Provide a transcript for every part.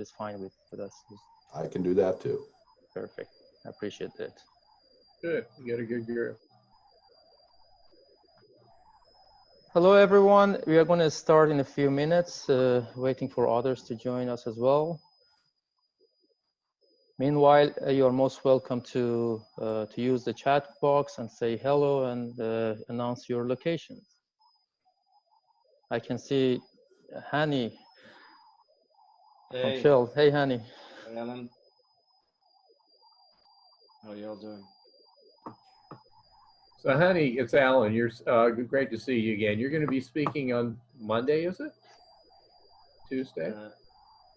is fine with us. I can do that too. Perfect. I appreciate that. Good. You got a good group. Hello, everyone. We are going to start in a few minutes, waiting for others to join us as well. Meanwhile, you are most welcome to use the chat box and say hello and announce your locations. I can see Hani from Shale. Hey, Hani. Hey, Alan. How are y'all doing? So, honey, it's Alan. You're great to see you again. You're going to be speaking on Monday, is it? Tuesday?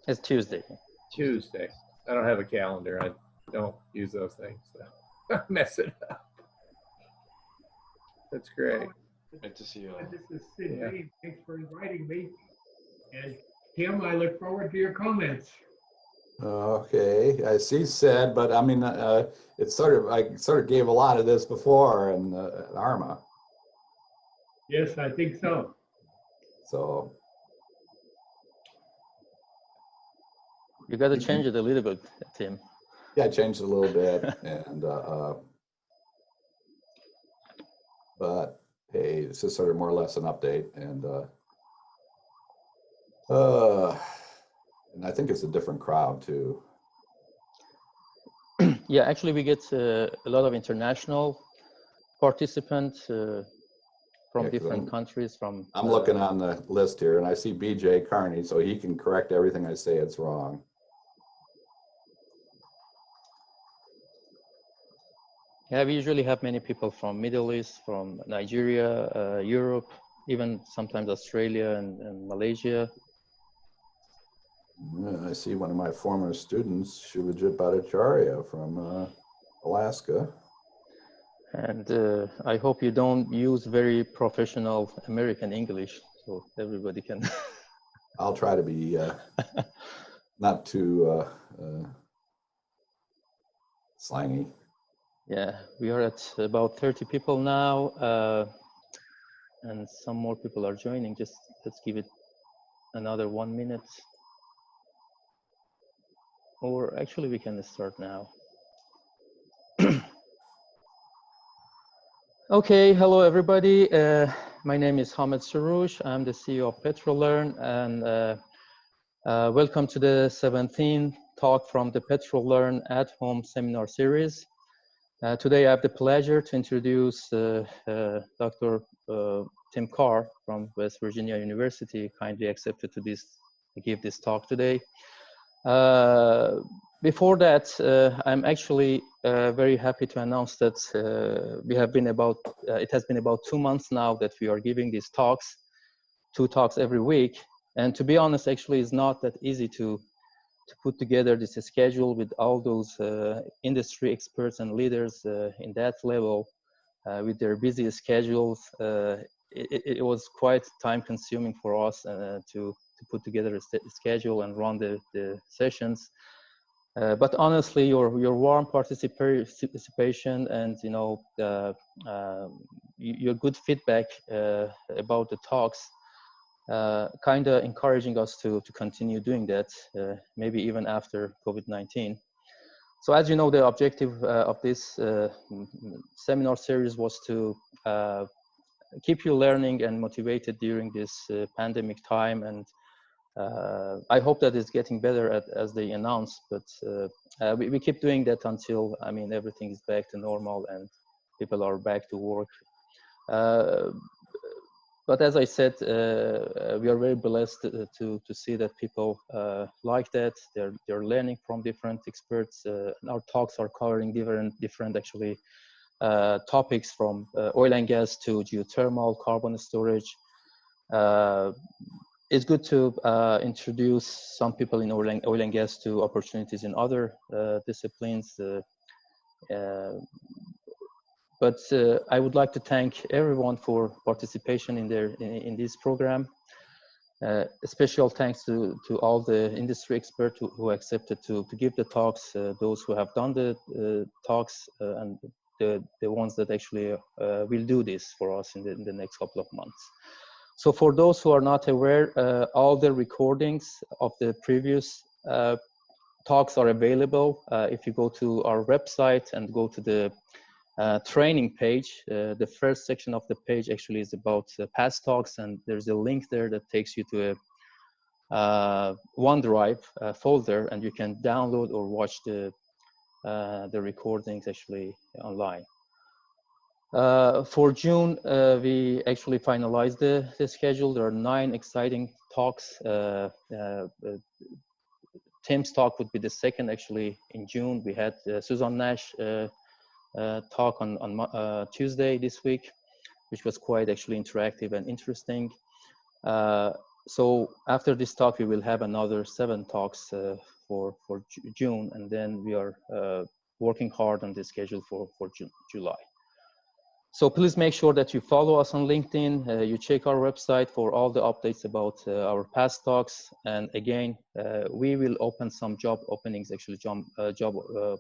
It's Tuesday. Tuesday. I don't have a calendar. I don't use those things. So mess it up. That's great. Good to see you all. This is Sid. Yeah. Thanks for inviting me. And Tim, I look forward to your comments. Okay, I see Sid, but I mean, it's I sort of gave a lot of this before in ARMA. Yes, I think so. So you got to change it a little bit, Tim. Yeah, I changed it a little bit, and but hey, this is sort of more or less an update, and I think it's a different crowd too. Yeah, actually, we get a lot of international participants from different countries. I'm looking on the list here, and I see BJ Carney, so he can correct everything I say it's wrong. Yeah, we usually have many people from Middle East, from Nigeria, Europe, even sometimes Australia and Malaysia. I see one of my former students, Shivajit Bhattacharya from Alaska. And I hope you don't use very professional American English, so everybody can. I'll try to be not too slangy. Yeah, we are at about 30 people now, and some more people are joining. Just let's give it another 1 minute. Or actually, we can start now. Okay, hello everybody. My name is Hamed Saroush. I'm the CEO of Petrolern, and welcome to the 17th talk from the Petrolern at-home seminar series. Today I have the pleasure to introduce Dr. Tim Carr from West Virginia University, kindly accepted to give this talk today. Before that, I'm actually very happy to announce that it has been about 2 months now that we are giving these talks, 2 talks every week. And to be honest, actually, it's not that easy to put together this schedule with all those industry experts and leaders in that level with their busy schedules. It was quite time consuming for us to put together a schedule and run the sessions. But honestly, your warm participation and your good feedback about the talks kind of encouraging us to continue doing that, maybe even after COVID-19. So as you know, the objective of this seminar series was to keep you learning and motivated during this pandemic time. And I hope that it's getting better as they announce, but we keep doing that until, I mean, everything is back to normal and people are back to work. But as I said, we are very blessed to see that people like that. They're learning from different experts. And our talks are covering different actually topics, from oil and gas to geothermal, carbon storage. It's good to introduce some people in oil and gas to opportunities in other disciplines. But I would like to thank everyone for participation in this program. Special thanks to all the industry experts who accepted to give the talks, those who have done the talks, and the ones that actually will do this for us in the next couple of months. So for those who are not aware, all the recordings of the previous talks are available. If you go to our website and go to the training page, the first section of the page actually is about past talks, and there's a link there that takes you to a OneDrive folder, and you can download or watch the recordings actually online. For June, we actually finalized the schedule. There are 9 exciting talks. Tim's talk would be the second actually in June. We had Susan Nash talk on Tuesday this week, which was quite actually interactive and interesting. So after this talk, we will have another 7 talks for June, and then we are working hard on the schedule for July. So please make sure that you follow us on LinkedIn, you check our website for all the updates about our past talks. And again, we will open some job openings, actually job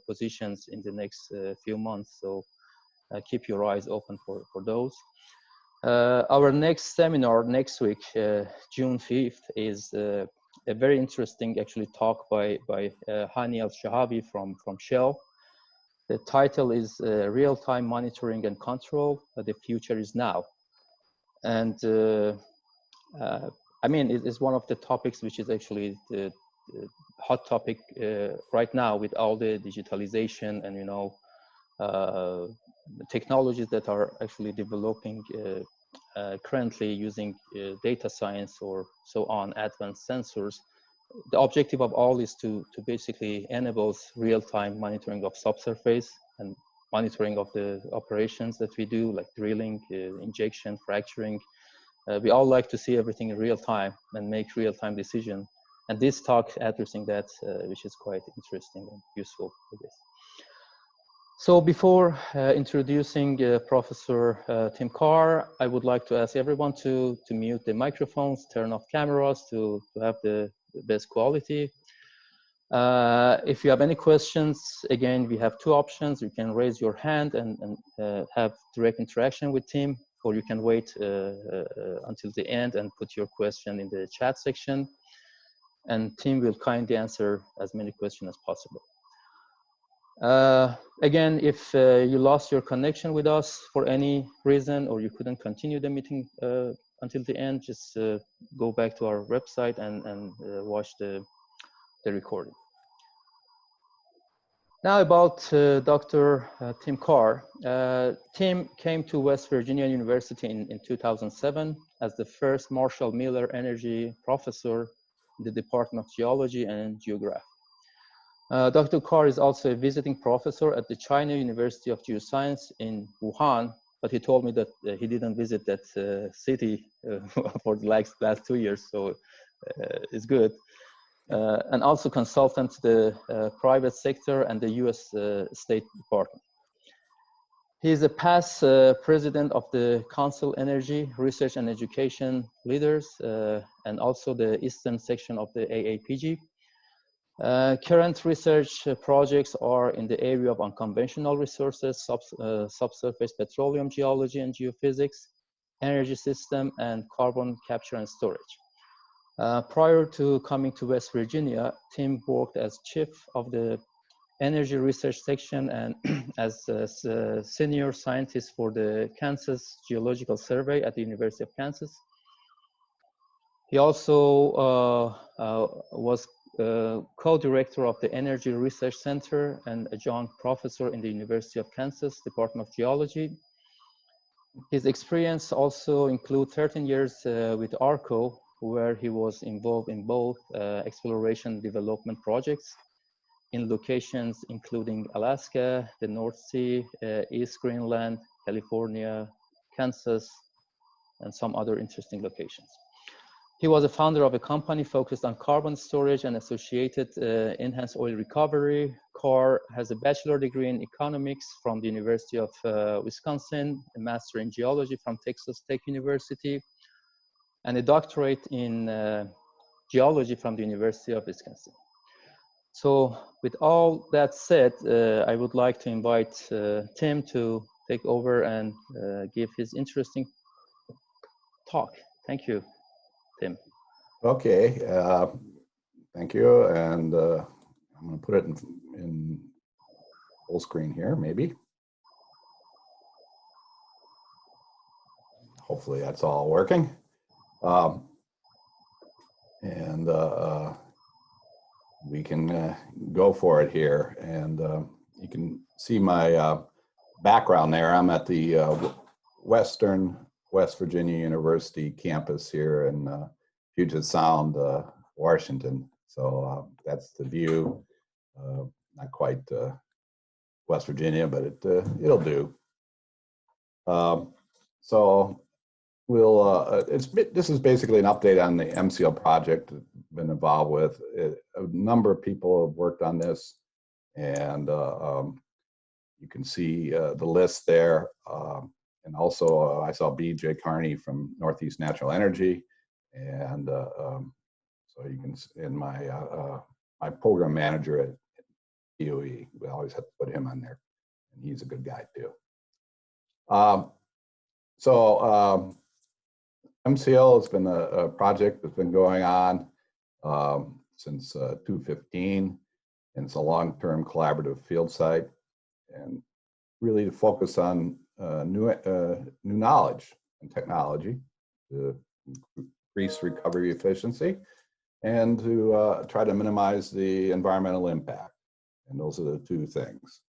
positions in the next few months. So keep your eyes open for those. Our next seminar next week, June 5th, is a very interesting actually talk by Hani Al-Shahabi from Shale. The title is Real-Time Monitoring and Control, the Future is Now. And I mean, it is one of the topics which is actually the hot topic right now with all the digitalization and, you know, the technologies that are actually developing currently using data science or so on, advanced sensors. The objective of all is to basically enable real-time monitoring of subsurface and monitoring of the operations that we do, like drilling, injection, fracturing. We all like to see everything in real time and make real-time decision. And this talk addressing that, which is quite interesting and useful for this. So before introducing Professor Tim Carr, I would like to ask everyone to mute the microphones, turn off cameras to have the best quality. If you have any questions, again, we have 2 options. You can raise your hand and have direct interaction with Tim, or you can wait until the end and put your question in the chat section. And Tim will kindly answer as many questions as possible. Again, if you lost your connection with us for any reason, or you couldn't continue the meeting until the end, just go back to our website and watch the recording. Now about Dr. Tim Carr. Tim came to West Virginia University in 2007 as the first Marshall Miller Energy Professor in the Department of Geology and Geography. Dr. Carr is also a visiting professor at the China University of Geoscience in Wuhan, but he told me that he didn't visit that city for the last 2 years, so it's good. And also consultant to the private sector and the US State Department. He is a past president of the Council Energy Research and Education Leaders and also the Eastern section of the AAPG. Current research projects are in the area of unconventional resources, subsurface petroleum geology and geophysics, energy system, and carbon capture and storage. Prior to coming to West Virginia, Tim worked as chief of the energy research section and as a senior scientist for the Kansas Geological Survey at the University of Kansas. He also was co-director of the Energy Research Center and adjunct professor in the University of Kansas Department of Geology. His experience also includes 13 years with ARCO, where he was involved in both exploration and development projects in locations including Alaska, the North Sea, East Greenland, California, Kansas, and some other interesting locations. He was a founder of a company focused on carbon storage and associated enhanced oil recovery. Carr has a bachelor degree in economics from the University of Wisconsin, a master in geology from Texas Tech University, and a doctorate in geology from the University of Wisconsin. So with all that said, I would like to invite Tim to take over and give his interesting talk. Thank you, Tim. Okay. thank you. And I'm going to put it in full screen here, maybe. Hopefully that's all working. And we can go for it here. And you can see my background there. I'm at the Western West Virginia University campus here in Puget Sound, Washington. So that's the view. Not quite West Virginia, but it'll do. So we'll this is basically an update on the MSEEL project I've been involved with. A number of people have worked on this, and you can see the list there. And also I saw B.J. Carney from Northeast Natural Energy, and so you can, in my my program manager at DOE, we always have to put him on there, and he's a good guy too. MSEEL has been a project that's been going on since 2015, and it's a long-term collaborative field site, and really to focus on new knowledge and technology to increase recovery efficiency and to try to minimize the environmental impact. And those are the two things.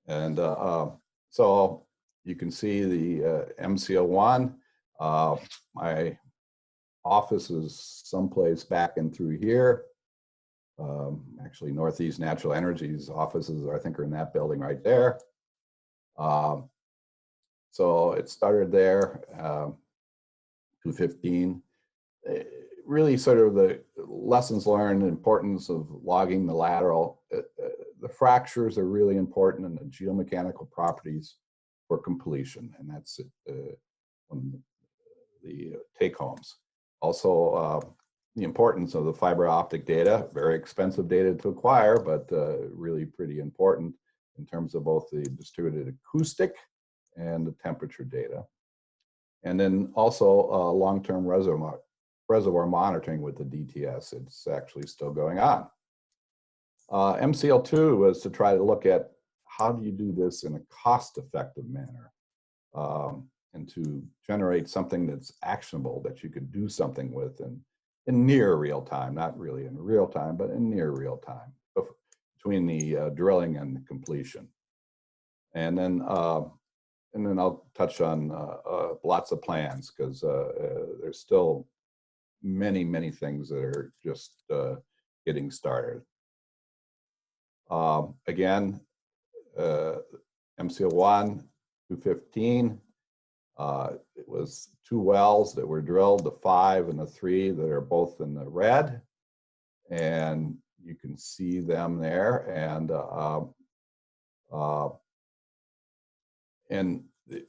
And so you can see the MSEEL-1. My office is someplace back in through here. Actually, Northeast Natural Energy's offices, I think, are in that building right there. So it started there, 2015. Really sort of the lessons learned, the importance of logging the lateral. The fractures are really important in the geomechanical properties for completion, and that's one of the take-homes. Also, the importance of the fiber-optic data, very expensive data to acquire, but really pretty important in terms of both the distributed acoustic and the temperature data. And then also long-term reservoir monitoring with the DTS. It's actually still going on. MSEEL-2 was to try to look at how do you do this in a cost-effective manner, and to generate something that's actionable, that you could do something with in near real time, not really in real time, but in near real time, between the drilling and the completion. And then I'll touch on lots of plans, because there's still many things that are just getting started. Again, MSEEL-1, 2015, it was 2 wells that were drilled, the 5 and the 3 that are both in the red, and you can see them there. And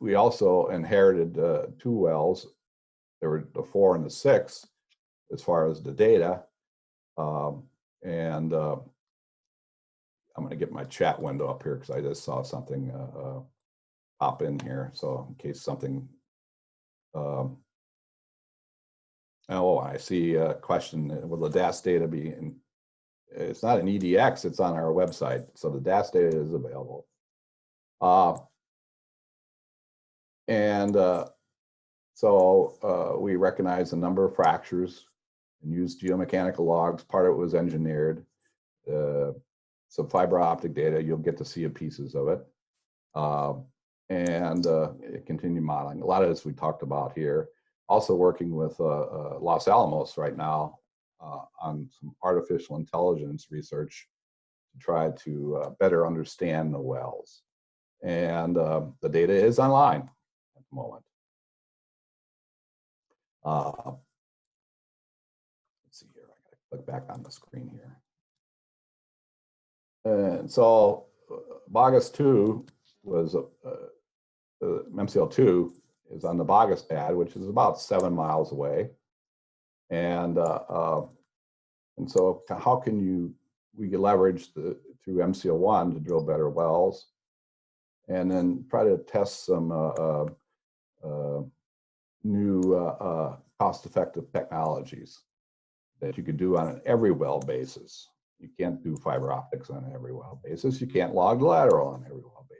we also inherited 2 wells. There were the 4 and the 6 as far as the data. I'm going to get my chat window up here because I just saw something pop in here. So in case something, oh, I see a question. Will the DAS data be in? It's not an EDX, it's on our website. So the DAS data is available. So we recognize a number of fractures and used geomechanical logs. Part of it was engineered. Some fiber optic data, you'll get to see pieces of it. And continued modeling. A lot of this we talked about here. Also working with Los Alamos right now on some artificial intelligence research to try to better understand the wells. And the data is online at the moment. Let's see here, I gotta click back on the screen here. And so Bogus 2 was, MSEEL-2 is on the Bogus pad, which is about 7 miles away. And so how can we leverage through MSEEL-1 to drill better wells, and then try to test some new cost-effective technologies that you could do on an every well basis. You can't do fiber optics on an every well basis. You can't log the lateral on every well basis.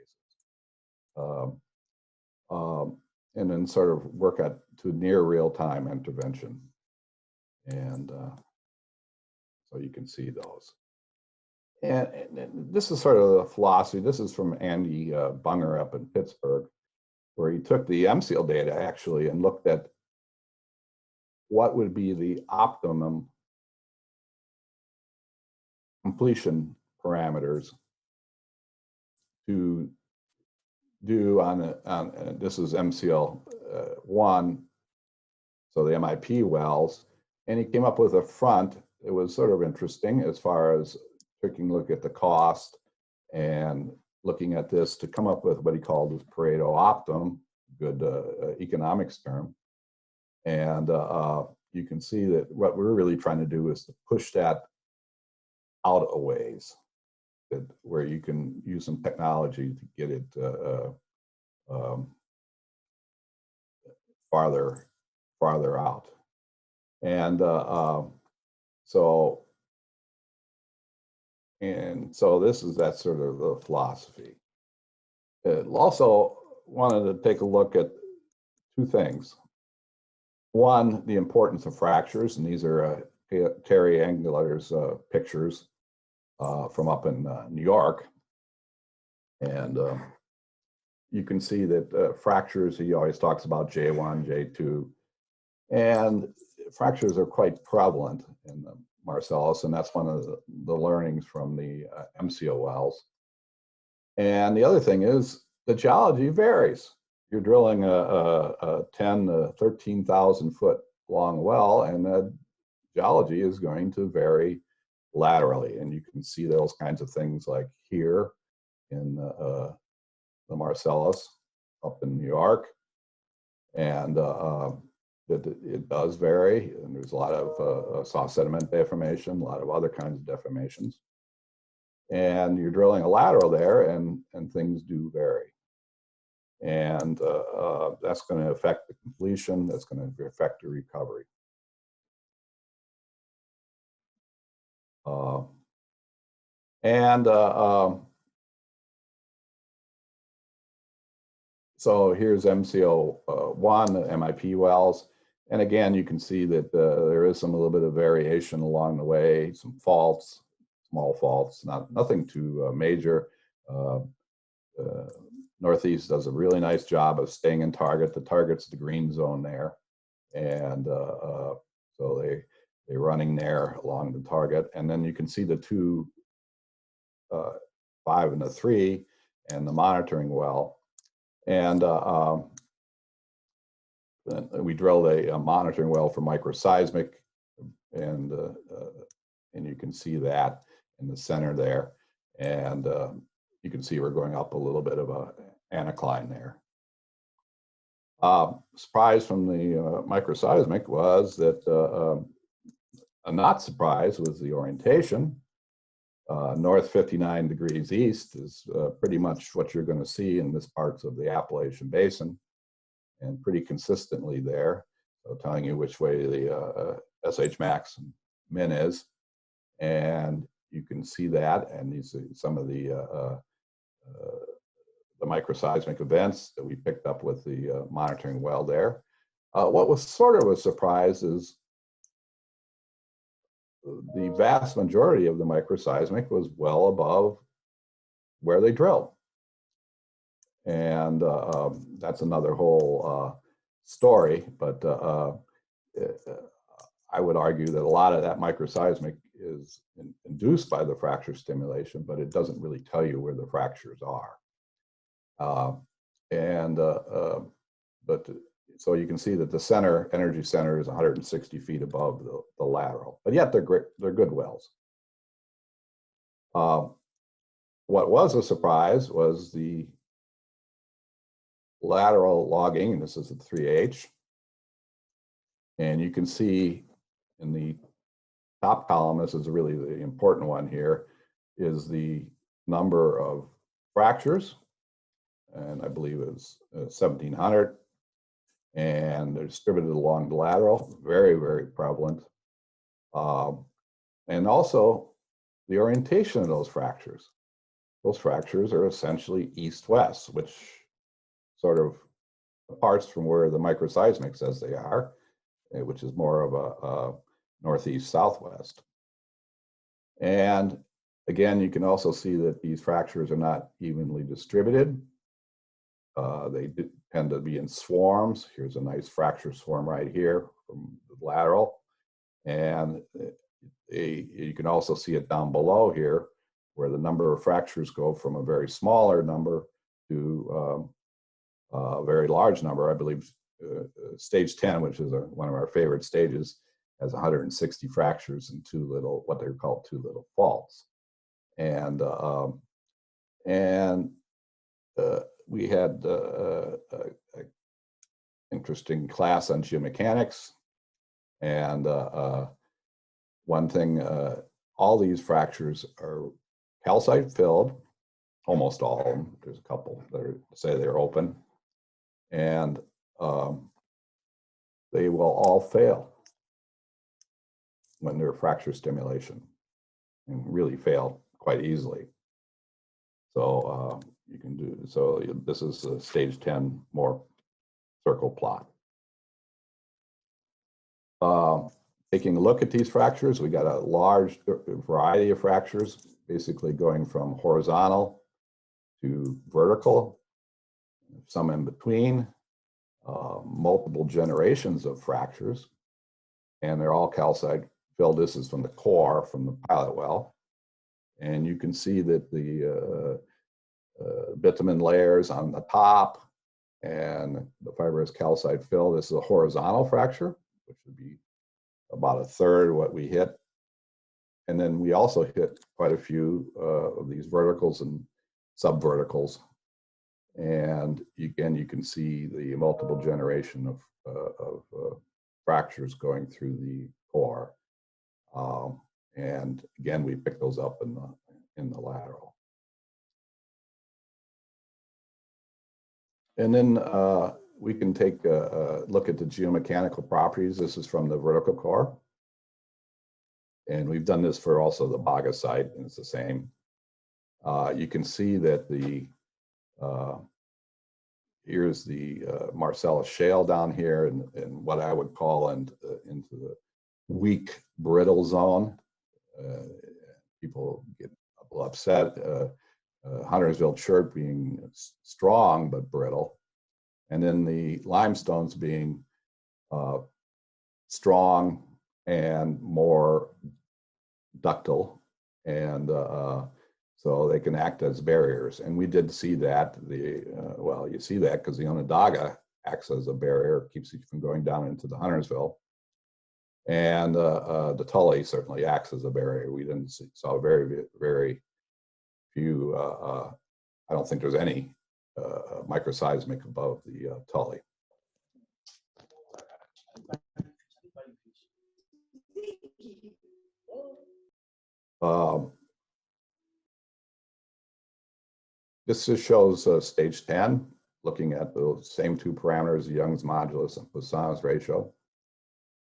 And then sort of work at to near real-time intervention. And so you can see those. And this is sort of the philosophy. This is from Andy Bunger up in Pittsburgh, where he took the MSEEL data actually and looked at what would be the optimum completion parameters to do on this is MSEEL 1, so the MIP wells, and he came up with a front. It was sort of interesting as far as taking a look at the cost and looking at this to come up with what he called his Pareto optimum, good economics term. And you can see that what we're really trying to do is to push that out a ways, where you can use some technology to get it farther out. And so this is that sort of the philosophy. Also wanted to take a look at two things. One, the importance of fractures, and these are Terry Angler's pictures from up in New York. And you can see that fractures, he always talks about J1, J2, and fractures are quite prevalent in the Marcellus, and that's one of the learnings from the MSEEL wells. And the other thing is the geology varies. You're drilling a 10 to 13,000 foot long well, and the geology is going to vary laterally. And you can see those kinds of things like here in the Marcellus up in New York. And it does vary, and there's a lot of soft sediment deformation, a lot of other kinds of deformations. And you're drilling a lateral there, and things do vary. And that's going to affect the completion, that's going to affect the recovery. So here's MSEEL 1, the MIP wells. And again, you can see that there is a little bit of variation along the way, some faults, small faults, nothing too major. Northeast does a really nice job of staying in target. The target's the green zone there. And so they're running there along the target. And then you can see the 2, 5 and the 3 and the monitoring well. And we drilled a monitoring well for microseismic, and you can see that in the center there. And you can see we're going up a little bit of a anticline there. Surprise from the microseismic was that a not surprise was the orientation. North 59 degrees east is pretty much what you're going to see in this parts of the Appalachian Basin, and pretty consistently there, so telling you which way the SH max and min is. And you can see that, and these are some of the microseismic events that we picked up with the monitoring well there. What was sort of a surprise is the vast majority of the microseismic was well above where they drilled. And that's another whole story, but I would argue that a lot of that microseismic is induced by the fracture stimulation, but it doesn't really tell you where the fractures are. So you can see that the center, energy center, is 160 feet above the lateral, but yet they're great, they're good wells. What was a surprise was the lateral logging, and this is the 3H. And you can see in the top column, this is really the important one here, is the number of fractures, and I believe it's 1,700, and they're distributed along the lateral, very, very prevalent. And also the orientation of those fractures. Those fractures are essentially east-west, which sort of departs from where the microseismic says they are, which is more of a northeast-southwest. And again, you can also see that these fractures are not evenly distributed. They tend to be in swarms. Here's a nice fracture swarm right here from the lateral. And you can also see it down below here, where the number of fractures go from a very smaller number to a very large number. I believe stage 10, which is one of our favorite stages, has 160 fractures and what they're called two little faults. And we had an interesting class on geomechanics. And one thing, all these fractures are calcite filled, almost all of them. There's a couple that say they're open. And they will all fail when they're fracture stimulation, and really fail quite easily. So you can do, so this is a stage 10 more circle plot. Taking a look at these fractures, we got a large variety of fractures, basically going from horizontal to vertical, some in between, multiple generations of fractures, and they're all calcite filled. This is from the core, from the pilot well. And you can see that the bitumen layers on the top and the fibrous calcite fill. This is a horizontal fracture, which would be about a third what we hit. And then we also hit quite a few of these verticals and subverticals. And again, you can see the multiple generation of fractures going through the core. And again, we pick those up in the lateral. And then we can take a look at the geomechanical properties. This is from the vertical core. And we've done this for also the Baga site, and it's the same. You can see that here's the Marcellus shale down here, and what I would call into the weak, brittle zone. People get a little upset. Huntersville chert being strong but brittle, and then the limestones being strong and more ductile, and so they can act as barriers. And we did see that. Well, you see that because the Onondaga acts as a barrier, keeps it from going down into the Huntersville. And the Tully certainly acts as a barrier. We didn't saw very, very few, I don't think there's any microseismic above the Tully. This just shows stage 10, looking at the same two parameters, Young's modulus and Poisson's ratio.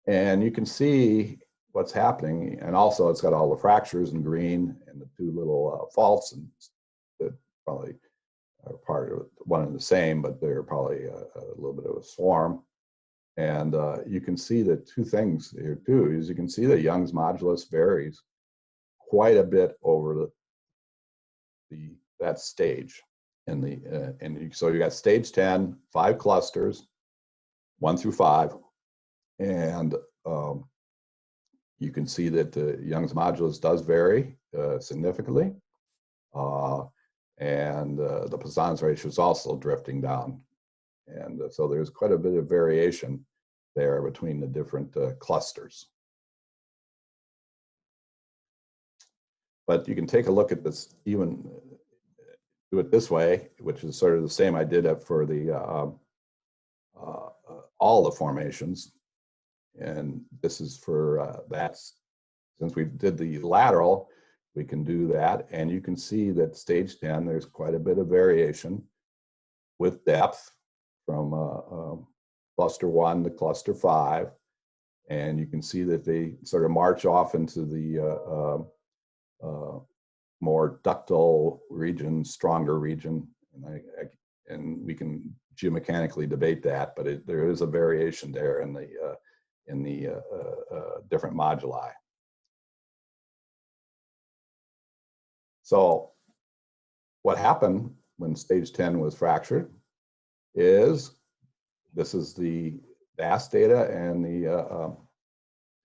And you can see what's happening. And also it's got all the fractures in green and the two little faults, and that probably are part of one and the same, but they're probably a little bit of a swarm. And you can see that two things here too, is you can see that Young's modulus varies quite a bit over that stage. So you got stage 10, 5 clusters, 1 through 5. And you can see that the Young's modulus does vary significantly. And the Poisson's ratio is also drifting down. And so there's quite a bit of variation there between the different clusters. But you can take a look at this, even do it this way, which is sort of the same I did it for the all the formations. And this is for that. Since we did the lateral, we can do that. And you can see that stage 10, there's quite a bit of variation with depth from cluster 1 to cluster 5. And you can see that they sort of march off into the more ductile region, stronger region. And we can geomechanically debate that, but there is a variation there in the different moduli. So what happened when stage 10 was fractured is this is the DAS data and the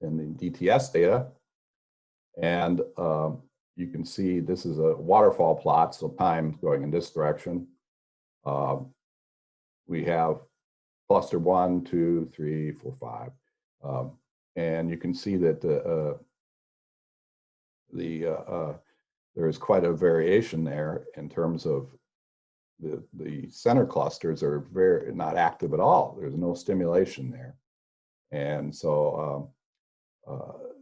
DTS data. And you can see this is a waterfall plot, so time going in this direction. We have cluster 1, 2, 3, 4, 5. And you can see that there is quite a variation there in terms of the center clusters are very not active at all. There's no stimulation there. And so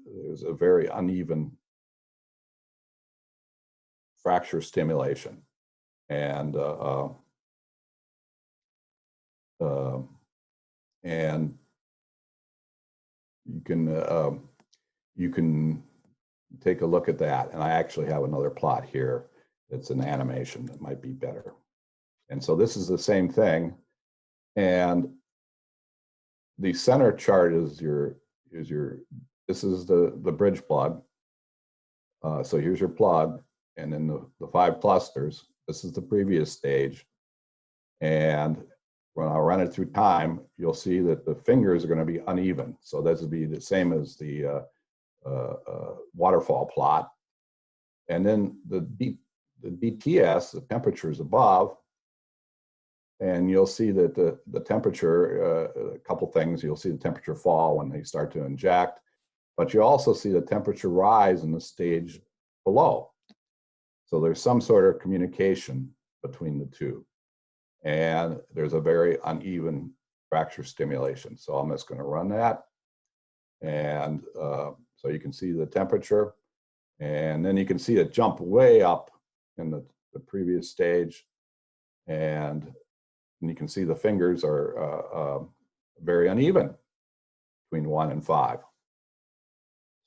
there's a very uneven fracture stimulation. And you can take a look at that. And I actually have another plot here. It's an animation that might be better. And so this is the same thing. And the center chart is this is the bridge plug. So here's your plug, and then the 5 clusters. This is the previous stage. And when I run it through time, you'll see that the fingers are going to be uneven. So this would be the same as the waterfall plot. And then the DTS, the temperature is above. And you'll see that the temperature, a couple things, you'll see the temperature fall when they start to inject, but you also see the temperature rise in the stage below. So there's some sort of communication between the two. And there's a very uneven fracture stimulation. So I'm just going to run that. And so you can see the temperature. And then you can see it jump way up in the previous stage. And you can see the fingers are very uneven between 1 and 5 as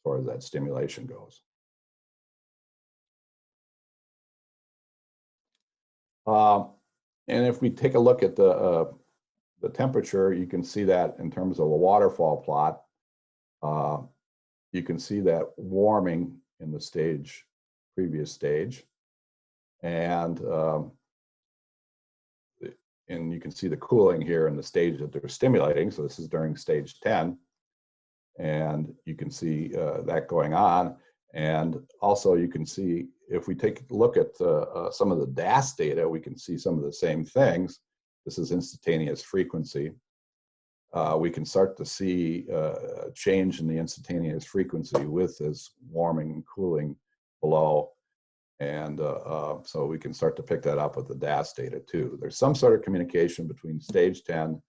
far as that stimulation goes. And if we take a look at the temperature, you can see that in terms of a waterfall plot. You can see that warming in the previous stage. And you can see the cooling here in the stage that they're stimulating. So this is during stage 10. And you can see that going on. And also you can see, if we take a look at some of the DAS data, we can see some of the same things. This is instantaneous frequency. We can start to see a change in the instantaneous frequency with this warming and cooling below. And so we can start to pick that up with the DAS data too. There's some sort of communication between stage 10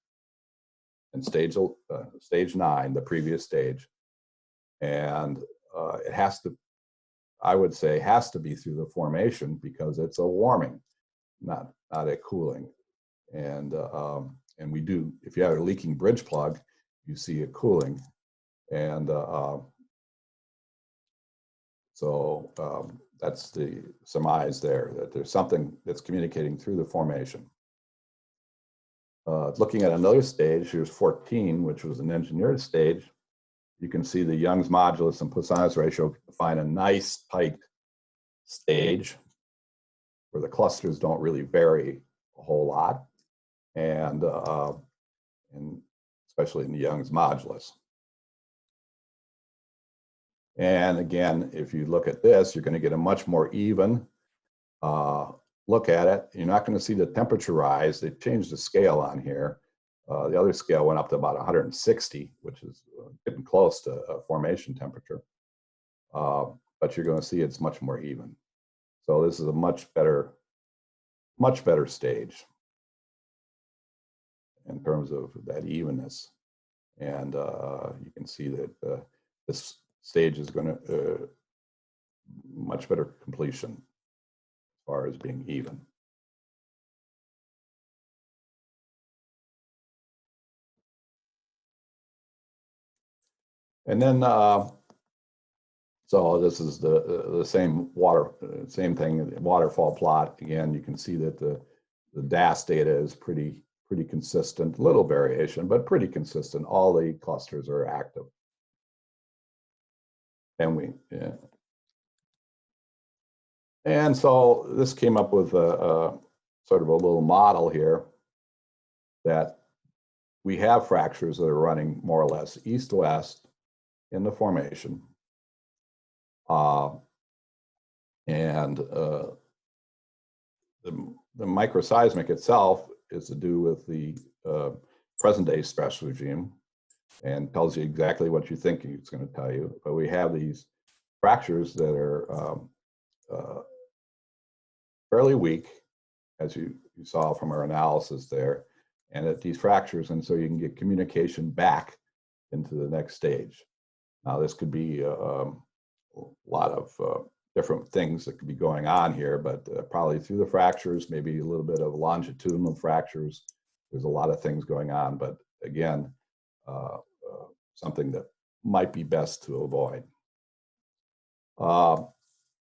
and stage 9, the previous stage. And it has to, I would say, has to be through the formation because it's a warming, not a cooling. And we do, if you have a leaking bridge plug, you see it cooling. And so that's the surmise there, that there's something that's communicating through the formation. Looking at another stage, here's 14, which was an engineered stage. You can see the Young's modulus and Poisson's ratio define a nice tight stage where the clusters don't really vary a whole lot, and especially in the Young's modulus. And again, if you look at this, you're going to get a much more even look at it. You're not going to see the temperature rise. They changed the scale on here. The other scale went up to about 160, which is getting close to formation temperature. But you're going to see it's much more even. So this is a much better stage in terms of that evenness. And you can see that this stage is going to much better completion as far as being even. And then, so this is the same thing, waterfall plot. Again, you can see that the DAS data is pretty consistent, little variation, but pretty consistent. All the clusters are active. And and so this came up with a sort of a little model here that we have fractures that are running more or less east-west in the formation. And the microseismic itself is to do with the present-day stress regime and tells you exactly what you think it's going to tell you. But we have these fractures that are fairly weak, as you saw from our analysis there, and at these fractures, and so you can get communication back into the next stage. Now, this could be a lot of different things that could be going on here, but probably through the fractures, maybe a little bit of longitudinal fractures. There's a lot of things going on, but again, something that might be best to avoid.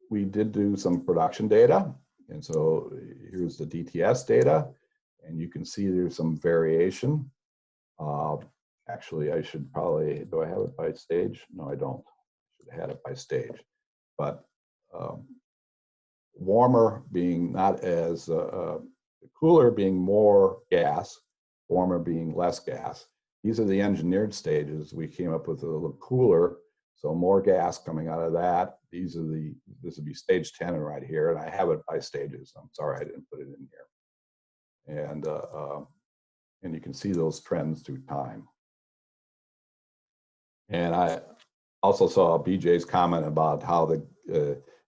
We did do some production data, and so here's the DTS data, and you can see there's some variation. Actually, I should probably, do I have it by stage? No, I don't. I should have had it by stage. But warmer being not as, cooler being more gas, warmer being less gas. These are the engineered stages. We came up with a little cooler, so more gas coming out of that. These are this would be stage 10 right here, and I have it by stages. I'm sorry I didn't put it in here. And you can see those trends through time. And I also saw BJ's comment about how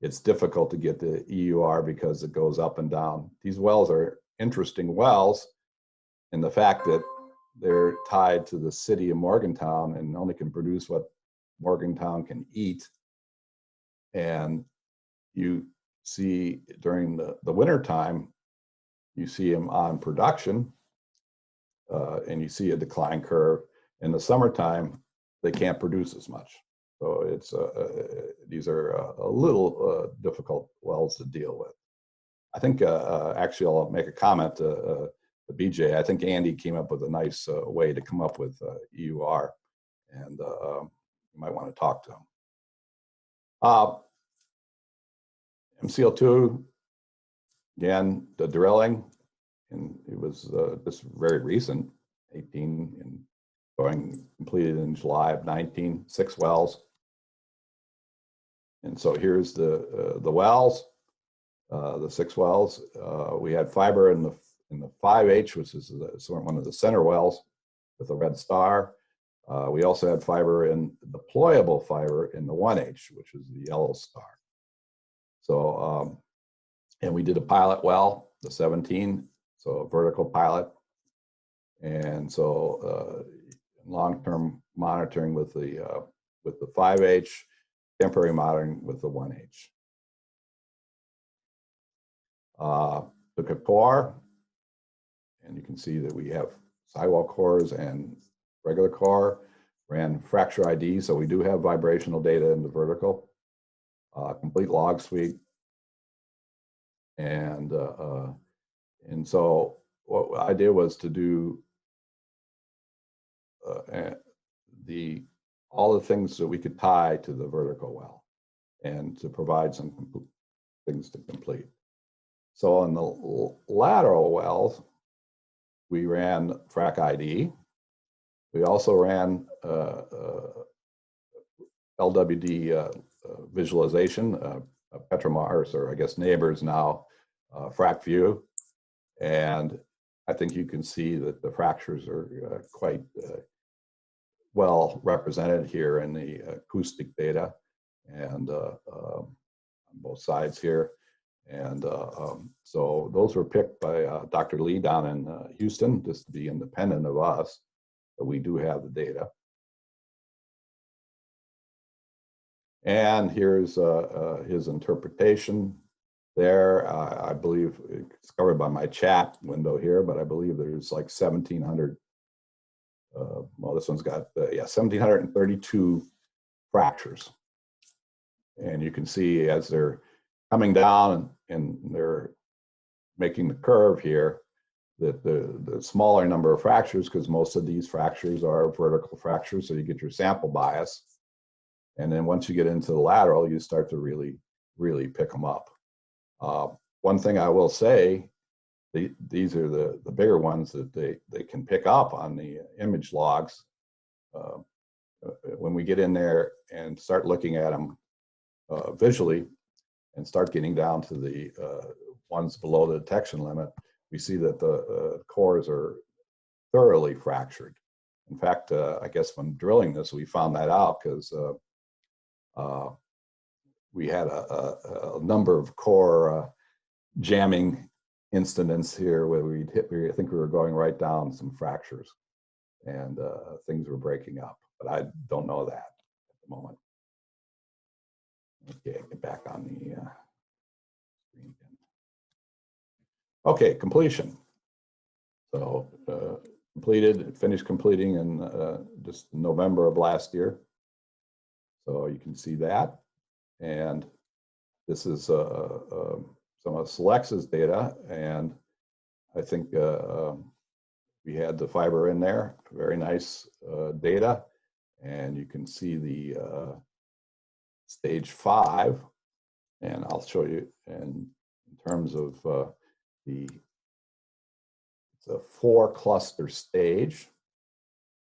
it's difficult to get the EUR because it goes up and down. These wells are interesting wells in the fact that they're tied to the city of Morgantown and only can produce what Morgantown can eat. And you see during the winter time, you see them on production and you see a decline curve. In the summertime, they can't produce as much. So it's these are a little difficult wells to deal with. I think actually I'll make a comment to BJ. I think Andy came up with a nice way to come up with EUR, and you might want to talk to him. MCL2, again, the drilling, and it was just very recent, 18 and going completed in July of 19, 6 wells. And so here's the wells, the 6 wells. We had fiber in the 5H, which is one of the center wells with a red star. We also had fiber in deployable fiber in the 1H, which is the yellow star. So, and we did a pilot well, the 17, so a vertical pilot. And so long-term monitoring with the 5H, temporary monitoring with the 1H. Took a core, and you can see that we have sidewall cores and regular core. Ran fracture ID, so we do have vibrational data in the vertical. Complete log suite. And so what I did was to do all the things that we could tie to the vertical well and to provide some things to complete. So on the lateral wells, we ran frac ID. We also ran LWD visualization, Petrolern, or I guess neighbors now, frac view. And I think you can see that the fractures are quite well represented here in the acoustic data and on both sides here. And so those were picked by Dr. Lee down in Houston, just to be independent of us, but we do have the data. And here's his interpretation there. I believe it's covered by my chat window here, but I believe there's like 1,700. Well, this one's got 1,732 fractures. And you can see as they're coming down and they're making the curve here, that the smaller number of fractures, because most of these fractures are vertical fractures, so you get your sample bias. And then once you get into the lateral, you start to really pick them up. One thing I will say, these are the bigger ones that they can pick up on the image logs. When we get in there and start looking at them visually and start getting down to the ones below the detection limit, we see that the cores are thoroughly fractured. In fact, I guess when drilling this, we found that out because we had a number of core jamming incidents here where I think we were going right down some fractures and things were breaking up, but I don't know that at the moment. Okay, get back on the screen again. Okay, completion. So finished completing in just November of last year. So you can see that. And this is some of Selex's data. And I think we had the fiber in there, very nice data. And you can see the stage 5. And I'll show you in terms of it's a 4 cluster stage,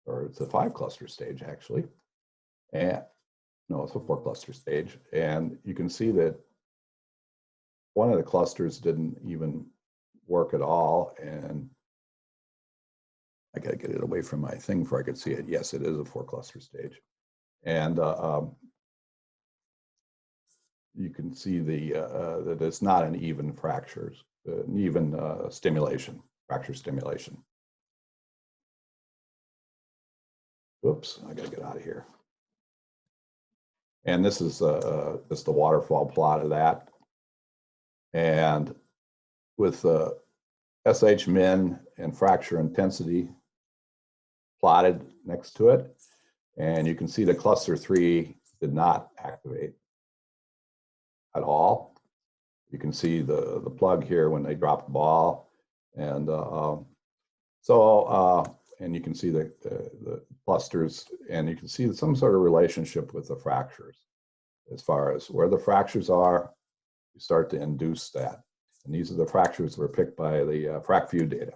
or it's a 5 cluster stage actually. And no, it's a 4 cluster stage. And you can see that one of the clusters didn't even work at all. And I got to get it away from my thing before I could see it. Yes, it is a 4 cluster stage. And you can see that it's not an even fractures, an even stimulation, fracture stimulation. Whoops, I got to get out of here. And this is just the waterfall plot of that. And with SH min and fracture intensity plotted next to it. And you can see the cluster 3 did not activate at all. You can see the plug here when they drop the ball. And and you can see the clusters, and you can see some sort of relationship with the fractures. As far as where the fractures are, you start to induce that. And these are the fractures that were picked by the FracView data.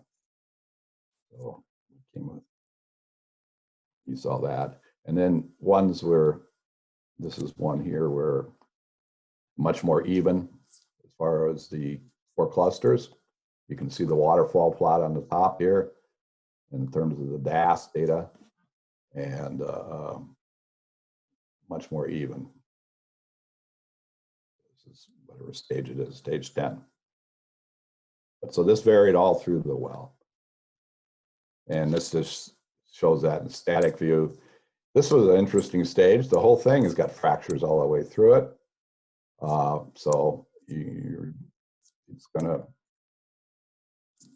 So you saw that. And then ones where, this is one here where much more even as far as the 4 clusters. You can see the waterfall plot on the top here in terms of the DAS data, and much more even. This is whatever stage it is, stage 10. But so this varied all through the well. And this just shows that in static view. This was an interesting stage. The whole thing has got fractures all the way through it. So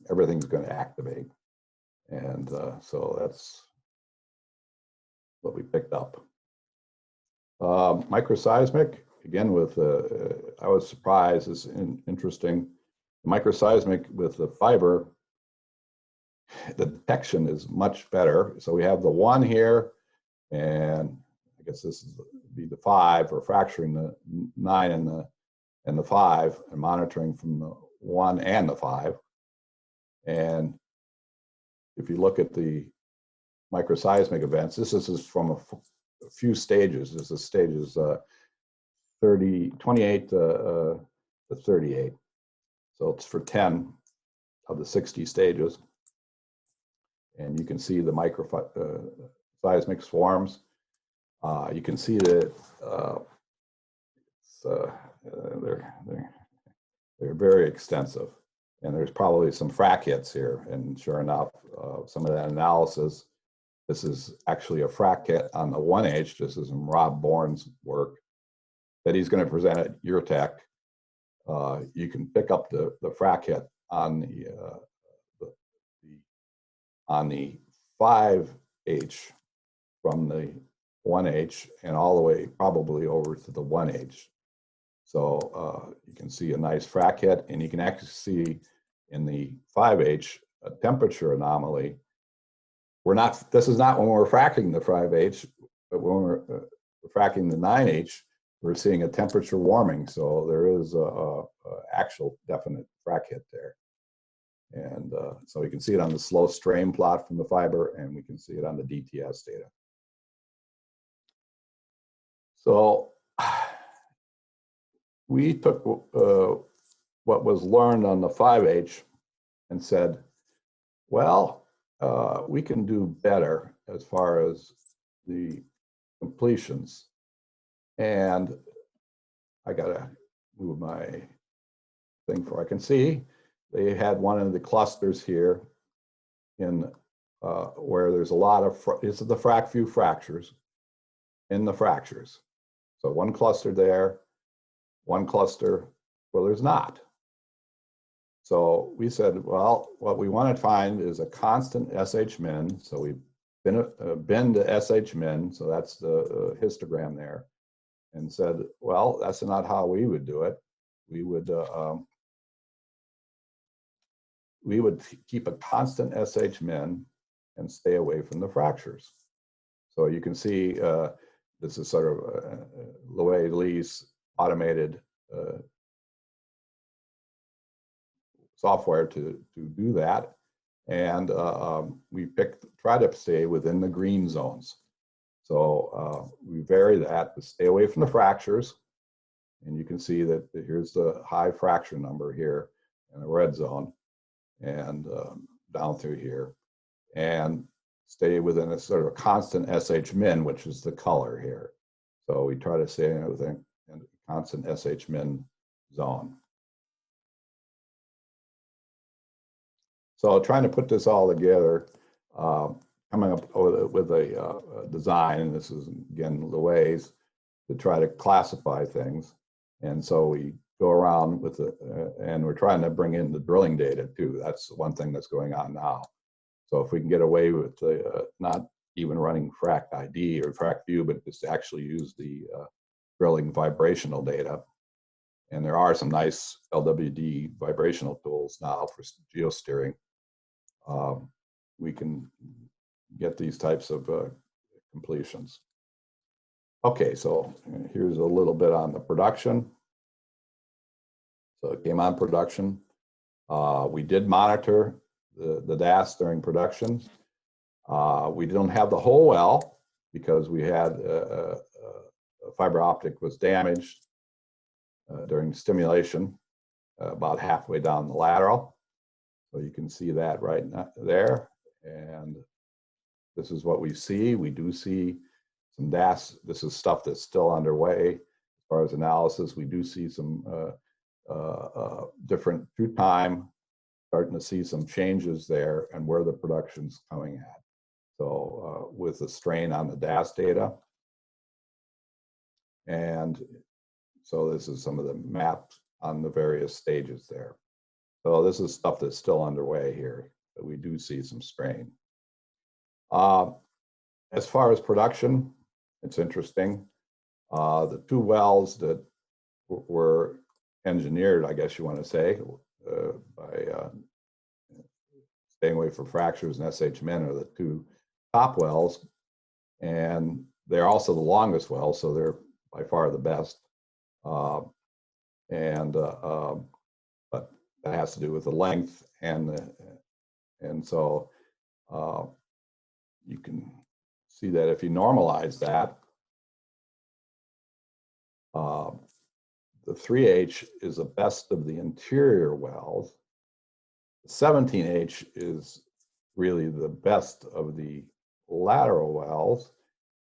everything's gonna activate. And so that's what we picked up. Microseismic, again, with I was surprised, is interesting. Microseismic with the fiber, the detection is much better. So we have the 1 here, and I guess this is be the 5 for fracturing the 9 and the 5, and monitoring from the 1 and the 5. And if you look at the microseismic events, this is from a few stages. This is stages 28 to 38. So it's for 10 of the 60 stages. And you can see the microseismic swarms. You can see that they're very extensive. And there's probably some frac hits here. And sure enough, some of that analysis, this is actually a frac hit on the 1H. This is from Rob Bourne's work that he's going to present at Eurotech. You can pick up the frac hit on the 5H from the 1H and all the way probably over to the 1H. So you can see a nice frac hit, and you can actually see in the 5H a temperature anomaly. This is not when we're fracking the 5H, but when we're fracking the 9H, we're seeing a temperature warming. So there is a actual definite frac hit there. And so we can see it on the slow strain plot from the fiber, and we can see it on the DTS data. So we took what was learned on the 5H and said, well, we can do better as far as the completions. And I gotta move my thing for I can see. They had one of the clusters here in where there's a lot of, this is the frac view fractures in the fractures. So one cluster there, one cluster where there's not. So we said, well, what we want to find is a constant SH min. So we bin to SH min, so that's the histogram there, and said, well, that's not how we would do it. We would keep a constant SH min and stay away from the fractures. So you can see this is sort of Loay Lee's automated software to do that. And we try to stay within the green zones. So we vary that to stay away from the fractures. And you can see that here's the high fracture number here in the red zone and down through here. And stay within a sort of a constant SH min, which is the color here. So we try to stay within a constant SH min zone. So trying to put this all together, coming up with a design, and this is again Loay's, to try to classify things. And so we go around with and we're trying to bring in the drilling data too. That's one thing that's going on now. So if we can get away with not even running frac ID or frac view, but just actually use the drilling vibrational data. And there are some nice LWD vibrational tools now for geosteering. We can get these types of completions. Okay, so here's a little bit on the production. So it came on production. We did monitor the DAS during production. We didn't have the whole well because we had fiber optic was damaged during stimulation about halfway down the lateral. So you can see that right there. And this is what we see. We do see some DAS. This is stuff that's still underway as far as analysis. We do see some different through time, starting to see some changes there and where the production's coming at. So with the strain on the DAS data. And so this is some of the maps on the various stages there. So this is stuff that's still underway here, but we do see some strain. As far as production, it's interesting. The two wells that were engineered, I guess you want to say, by staying away from fractures and SH min are the two top wells, and they're also the longest wells, so they're by far the best. But that has to do with the length and so you can see that if you normalize that, the 3H is the best of the interior wells. The 17H is really the best of the lateral wells.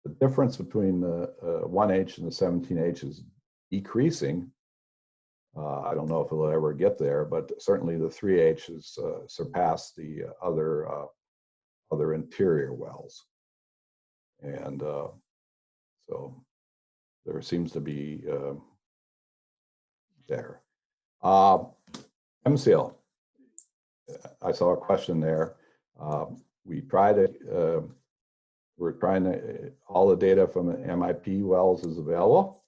The difference between the 1H and the 17H is decreasing. I don't know if it'll ever get there, but certainly the 3H has surpassed the other interior wells. And so there seems to be there. MSEEL, I saw a question there. We try to we're trying to, all the data from the MIP wells is available.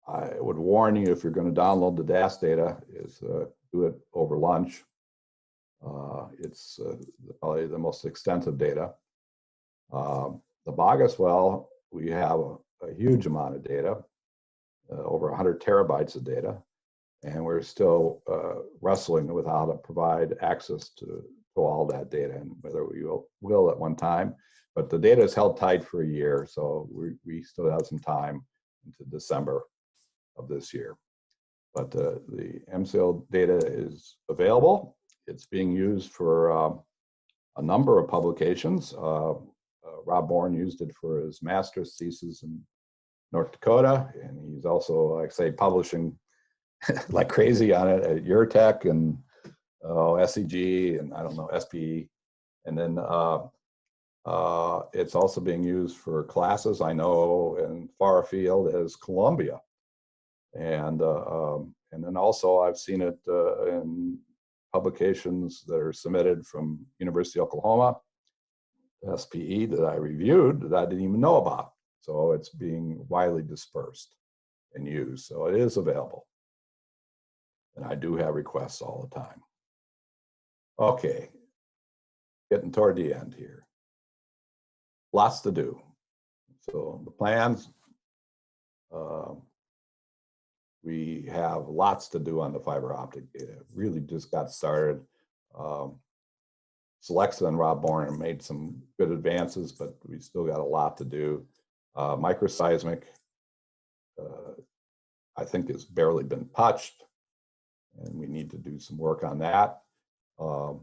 I would warn you, if you're going to download the DAS data, is do it over lunch. It's probably the most extensive data. The Bogus well, we have a huge amount of data, over 100 terabytes of data, and we're still wrestling with how to provide access to all that data, and whether we will at one time. But the data is held tight for a year, so we still have some time into December of this year. But the MSEEL data is available. It's being used for a number of publications. Rob Bourne used it for his master's thesis in North Dakota, and he's also, like I say, publishing like crazy on it at URTech and SEG and I don't know, SPE. And then it's also being used for classes, I know, in far afield as Columbia. And then also I've seen it in publications that are submitted from University of Oklahoma, SPE, that I reviewed that I didn't even know about. So it's being widely dispersed and used. So it is available. And I do have requests all the time. Okay, getting toward the end here. Lots to do. So the plans, we have lots to do on the fiber optic data. Really just got started. Celexa and Rob Bourne made some good advances, but we still got a lot to do. Microseismic, I think, has barely been touched, and we need to do some work on that. Other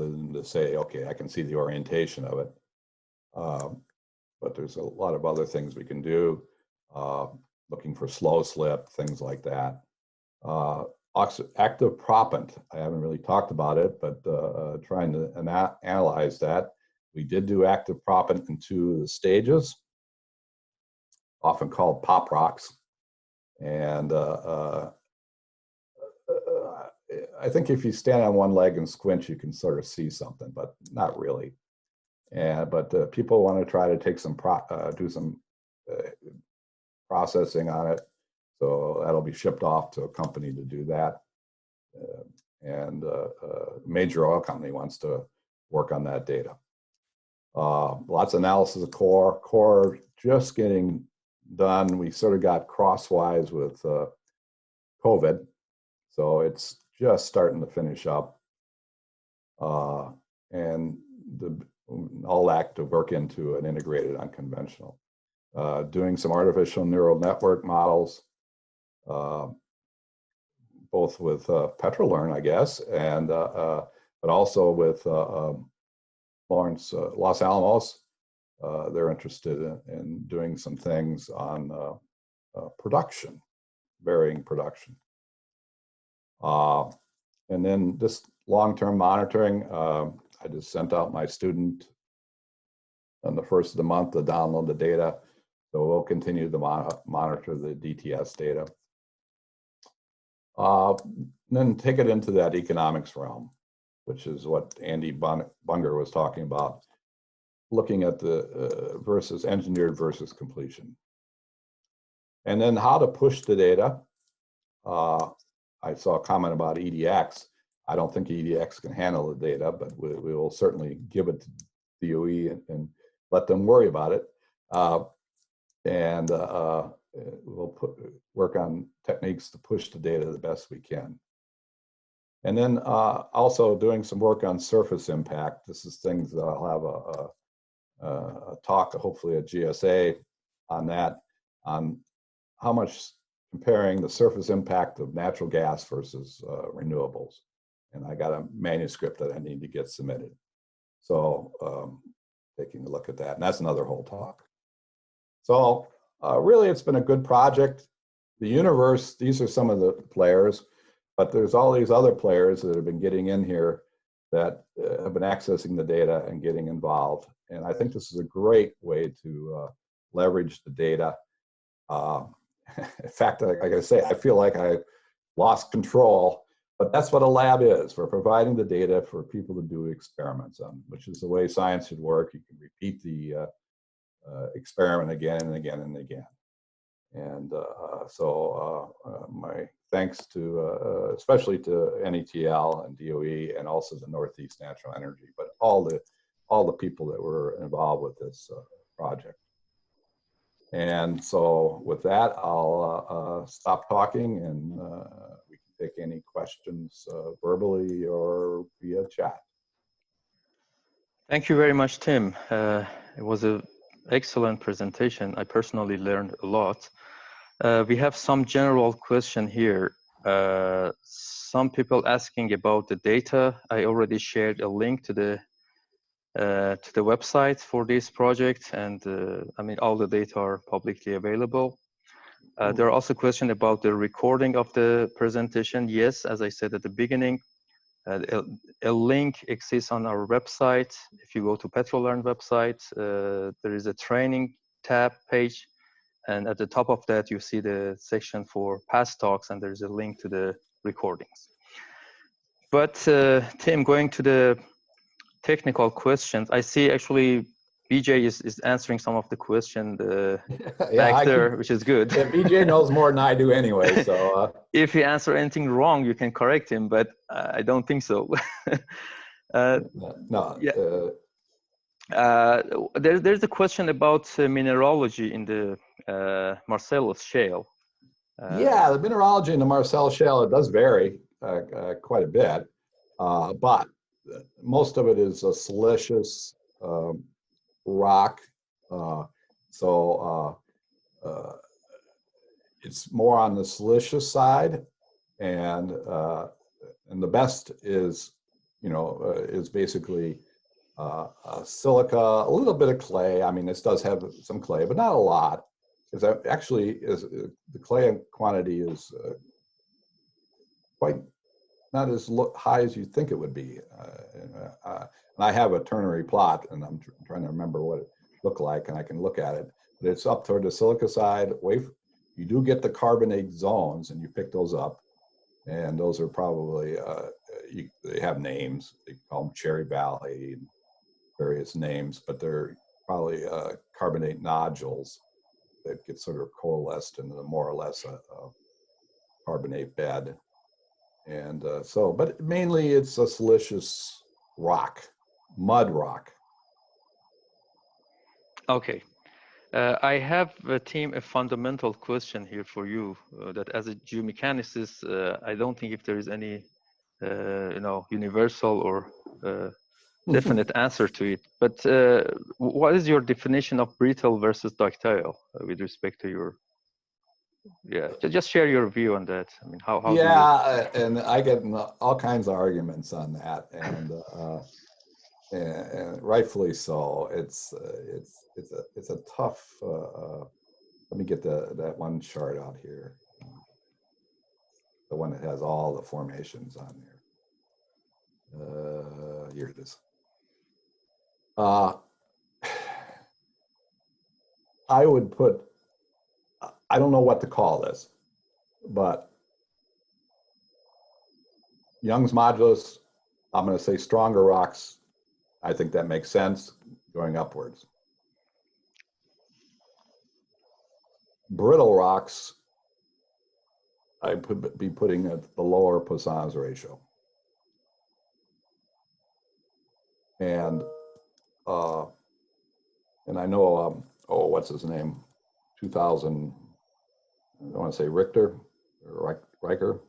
than to say, okay, I can see the orientation of it. But there's a lot of other things we can do. Looking for slow slip, things like that. Active proppant, I haven't really talked about it, but trying to analyze that. We did do active proppant in 2 of the stages, often called pop rocks. And I think if you stand on one leg and squint, you can sort of see something, but not really. But people want to try to take some do some processing on it, so that'll be shipped off to a company to do that. And a major oil company wants to work on that data. Lots of analysis of core just getting done. We sort of got crosswise with COVID, so it's just starting to finish up. And all that to work into an integrated unconventional. Doing some artificial neural network models, both with Petrolern, I guess, and but also with Los Alamos. They're interested in doing some things on production, varying production. And then just long-term monitoring. I just sent out my student on the 1st of the month to download the data. So we'll continue to monitor the DTS data. Then take it into that economics realm, which is what Andy Bunger was talking about, looking at the versus engineered versus completion. And then how to push the data. I saw a comment about EDX. I don't think EDX can handle the data, but we will certainly give it to DOE and let them worry about it. And we'll work on techniques to push the data the best we can. And then also doing some work on surface impact. This is things that I'll have a talk, hopefully at GSA, on that, on how much comparing the surface impact of natural gas versus renewables. And I got a manuscript that I need to get submitted. So taking a look at that, and that's another whole talk. So really, it's been a good project. The universe, these are some of the players, but there's all these other players that have been getting in here that have been accessing the data and getting involved. And I think this is a great way to leverage the data. In fact, like I say, I feel like I lost control But that's what a lab is. We're providing the data for people to do experiments on, which is the way science should work. You can repeat the experiment again and again and again. And my thanks to, especially to NETL and DOE and also the Northeast Natural Energy, but all the people that were involved with this project. And so with that, I'll stop talking and we can take any questions verbally or via chat. Thank you very much, Tim. It was an excellent presentation. I personally learned a lot. We have some general question here. Some people asking about the data. I already shared a link to the website for this project, and I mean all the data are publicly available. There are also questions about the recording of the presentation. Yes, as I said at the beginning, a link exists on our website. If you go to Petrolern website, there is a training tab page, and at the top of that you see the section for past talks, and there's a link to the recordings. But Tim, going to the technical questions, I see actually BJ is answering some of the questions back there, which is good. Yeah, BJ knows more than I do anyway, so. If he answers anything wrong, you can correct him, but I don't think so. No. Yeah. There's a question about mineralogy in the Marcellus Shale. Yeah, the mineralogy in the Marcel Shale, it does vary quite a bit, but most of it is a siliceous rock, so it's more on the siliceous side, and the best is, is basically silica, a little bit of clay. I mean, this does have some clay, but not a lot. Because actually, the clay quantity is quite not as high as you think it would be. And I have a ternary plot, and I'm trying to remember what it looked like, and I can look at it. But it's up toward the silica side. You do get the carbonate zones, and you pick those up, and those are probably they have names. They call them Cherry Valley, and various names, but they're probably carbonate nodules that get sort of coalesced into more or less a carbonate bed. And but mainly it's a siliceous rock, mud rock. Okay. I have, Tim, a fundamental question here for you, that as a geomechanicist, I don't think if there is any, universal or definite answer to it. But what is your definition of brittle versus ductile with respect to your? Yeah, just share your view on that. I mean, how yeah, and I get all kinds of arguments on that, and rightfully so. It's a tough. Let me get that one chart out here, the one that has all the formations on there. Here it is. I would put. I don't know what to call this, but Young's modulus, I'm going to say stronger rocks. I think that makes sense going upwards. Brittle rocks, I'd be putting at the lower Poisson's ratio. And I know, what's his name? 2000, I don't want to say Richter or Riker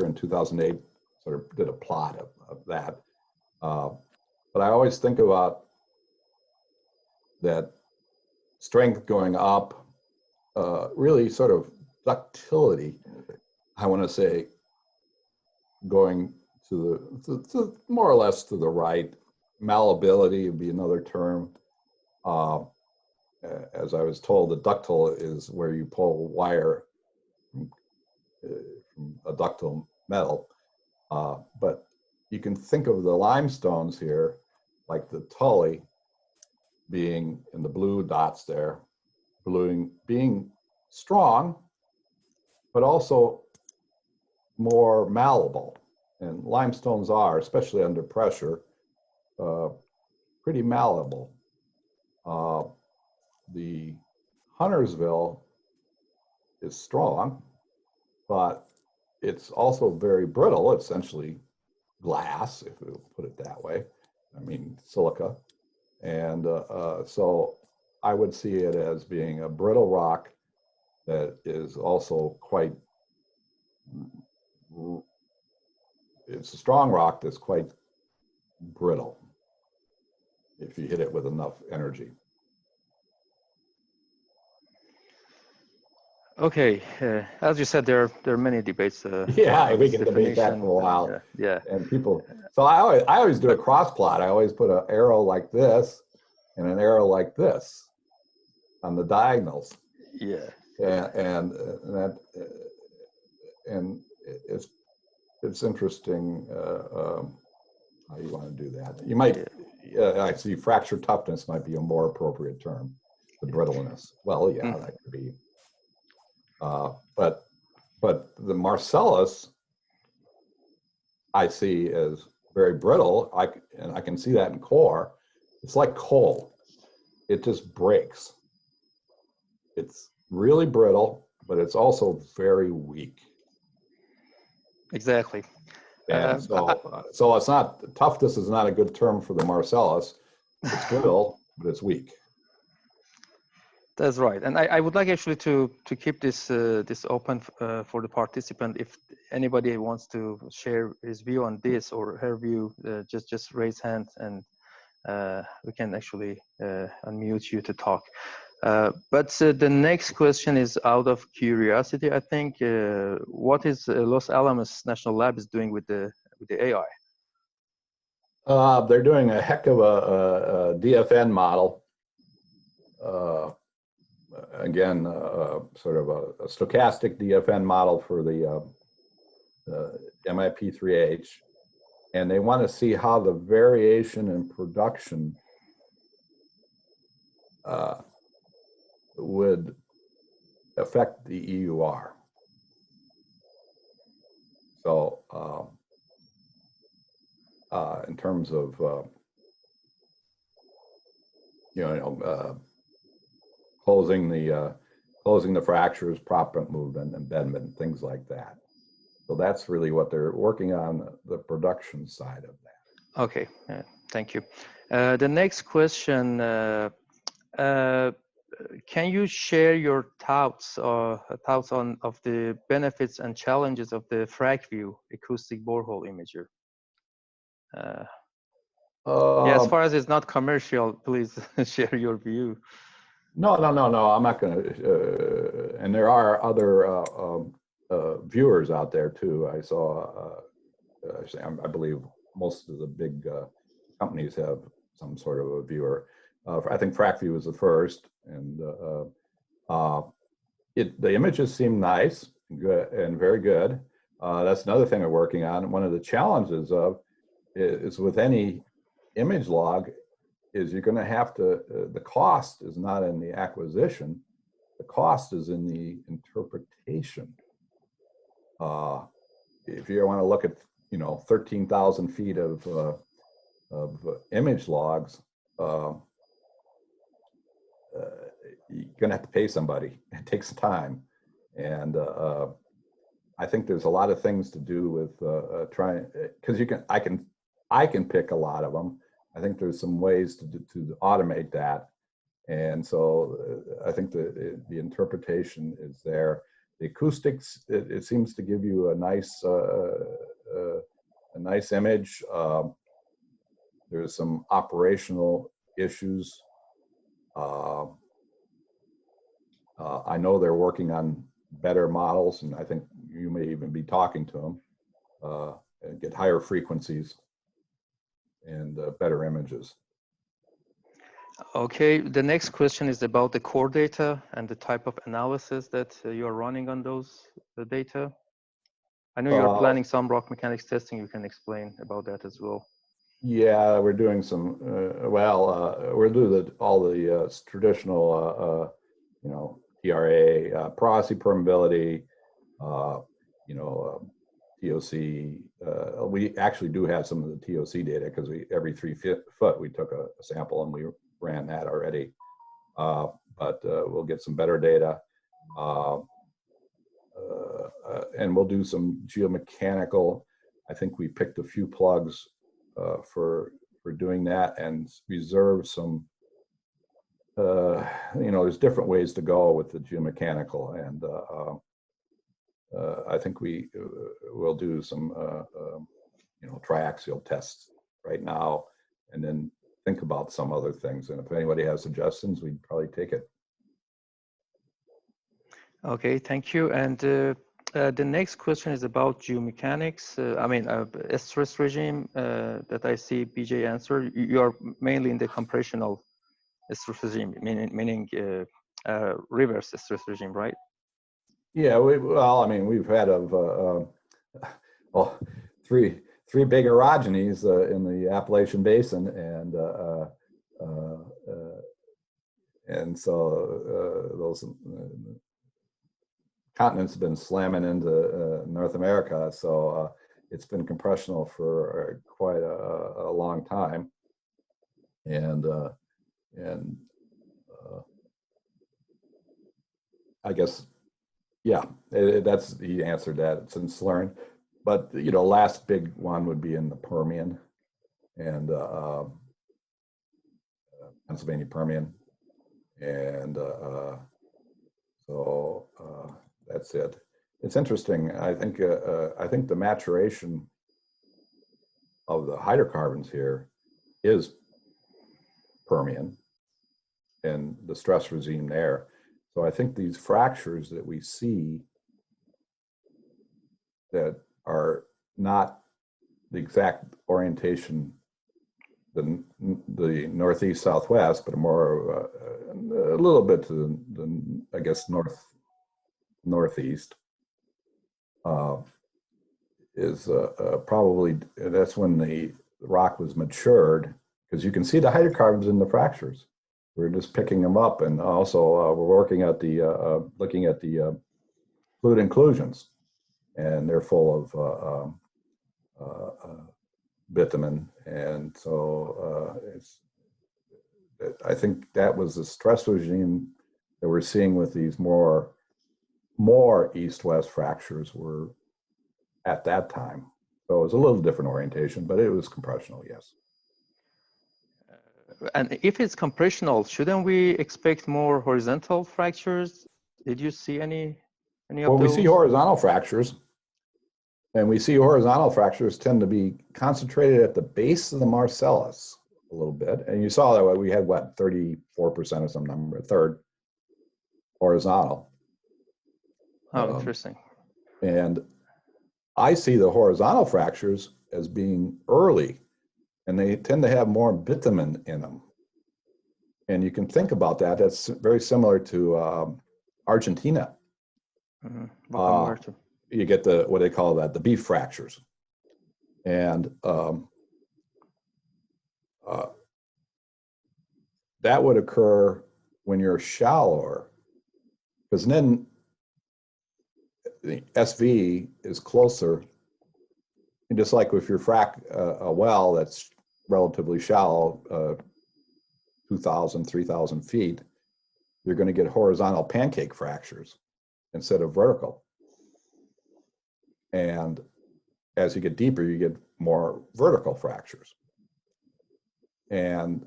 in 2008 sort of did a plot of that. But I always think about that strength going up, really sort of ductility, I want to say, going to more or less to the right. Malleability would be another term. As I was told, the ductile is where you pull wire from a ductile metal. But you can think of the limestones here, like the Tully being in the blue dots there, being strong, but also more malleable. and limestones are, especially under pressure, pretty malleable. The Huntersville is strong, but it's also very brittle, essentially glass, if we put it that way. I mean, silica. And so I would see it as being a brittle rock that is also quite, it's a strong rock that's quite brittle if you hit it with enough energy. Okay, as you said, there are many debates. Yeah, on we this can debate that for a while. definition. Yeah. And people, so I always do a cross plot. I always put an arrow like this and an arrow like this on the diagonals. Yeah. And it's interesting how you want to do that. You might, I see fracture toughness might be a more appropriate term. The brittleness. Well, yeah, that could be. But the Marcellus I see as very brittle. And I can see that in core. It's like coal. It just breaks. It's really brittle, but it's also very weak. Exactly. And so it's not, toughness is not a good term for the Marcellus. It's brittle, but it's weak. That's right, and I would like actually to keep this this open for the participant. If anybody wants to share his view on this or her view, just raise hand, and we can actually unmute you to talk. But the next question is out of curiosity. I think what is Los Alamos National Lab is doing with the AI? They're doing a heck of a DFN model. Again, sort of a stochastic DFN model for the MIP3H, and they want to see how the variation in production would affect the EUR. So in terms of closing the fractures, proppant movement, embedment, things like that. So that's really what they're working on, the production side of that. Okay, thank you. The next question, can you share your thoughts on of the benefits and challenges of the FracView acoustic borehole imager? Yeah, as far as it's not commercial, please share your view. No, I'm not going to. And there are other viewers out there too. I saw, I believe most of the big companies have some sort of a viewer. I think FracView was the first, and the images seem nice, good, and very good. That's another thing we're working on. One of the challenges is with any image log is you're going to have to, the cost is not in the acquisition, the cost is in the interpretation. If you want to look at, 13,000 feet of image logs, you're going to have to pay somebody. It takes time. And I think there's a lot of things to do with trying, because I can pick a lot of them. I think there's some ways to automate that. And so I think the interpretation is there. The acoustics, it seems to give you a nice image. There's some operational issues. I know they're working on better models, and I think you may even be talking to them and get higher frequencies and better images. Okay, the next question is about the core data and the type of analysis that you're running on those data. I know you're planning some rock mechanics testing. You can explain about that as well. Yeah, we're doing some, we'll do all the traditional, TRA, porosity permeability, TOC. We actually do have some of the TOC data because every 3 foot we took a sample and we ran that already. But we'll get some better data. And we'll do some geomechanical. I think we picked a few plugs for doing that and reserve some. There's different ways to go with the geomechanical, and I think we will do some triaxial tests right now, and then think about some other things. And if anybody has suggestions, we'd probably take it. Okay, thank you. And the next question is about geomechanics. Stress regime that I see BJ answer. You are mainly in the compressional stress regime, meaning reverse stress regime, right? Yeah, we've had three big orogenies in the Appalachian Basin, and so those continents have been slamming into North America, so it's been compressional for quite a long time, and I guess, yeah, that's, he answered that since slurring. But last big one would be in the Permian and Pennsylvania Permian, and so that's it. It's interesting. I think the maturation of the hydrocarbons here is Permian and the stress regime there. So I think these fractures that we see that are not the exact orientation, the northeast southwest, but more a little bit to the I guess northeast, is probably, that's when the rock was matured, because you can see the hydrocarbons in the fractures. We're just picking them up, and also we're working at the looking at the fluid inclusions, and they're full of bitumen, and so I think that was the stress regime that we're seeing with these more east-west fractures were at that time. So it was a little different orientation, but it was compressional, yes. And if it's compressional, shouldn't we expect more horizontal fractures? Did you see any of those? Well, we see horizontal fractures, and we see horizontal fractures tend to be concentrated at the base of the Marcellus a little bit. And you saw that we had, what, 34% or some number, a third horizontal. Oh, interesting. And I see the horizontal fractures as being early, and they tend to have more bitumen in them. And you can think about that. That's very similar to Argentina. Mm-hmm. You get what they call the beef fractures. And that would occur when you're shallower, because then the SV is closer. And just like if you frack a well that's relatively shallow, 2,000, 3,000 feet, you're going to get horizontal pancake fractures instead of vertical. And as you get deeper, you get more vertical fractures. And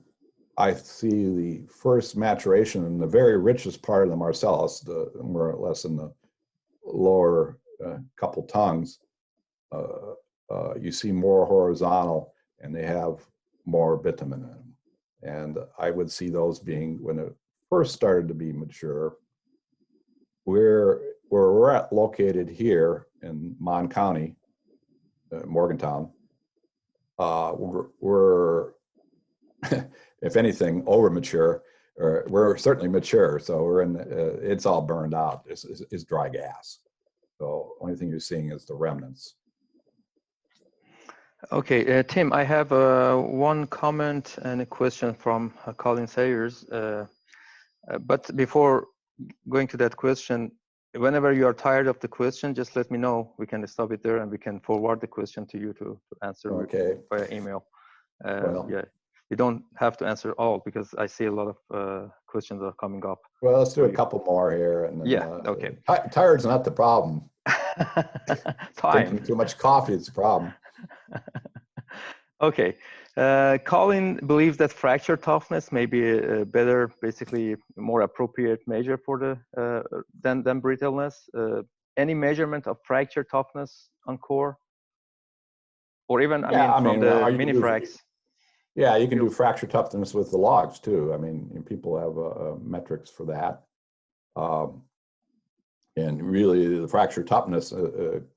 I see the first maturation in the very richest part of the Marcellus, more or less in the lower couple tongues. You see more horizontal, and they have more bitumen in them. And I would see those being, when it first started to be mature, where we're located here in Mon County, Morgantown, we're if anything, over mature, or we're certainly mature. So we're in, it's all burned out. It's dry gas. So only thing you're seeing is the remnants. Okay, Tim, I have one comment and a question from Colin Sayers. But before going to that question, whenever you are tired of the question, just let me know. We can stop it there and we can forward the question to you to answer Okay. via email. Well. Yeah, you don't have to answer all because I see a lot of questions are coming up. Well, let's do a couple more here. And then, Yeah, okay. Tired's not the problem. Time. Drinking too much coffee is the problem. Okay. Colin believes that fracture toughness may be a better, basically more appropriate measure for the than brittleness. Any measurement of fracture toughness on core, or even I mean from the mini fracs. Yeah, you can do fracture toughness with the logs too. I mean, people have metrics for that. And really, the fracture toughness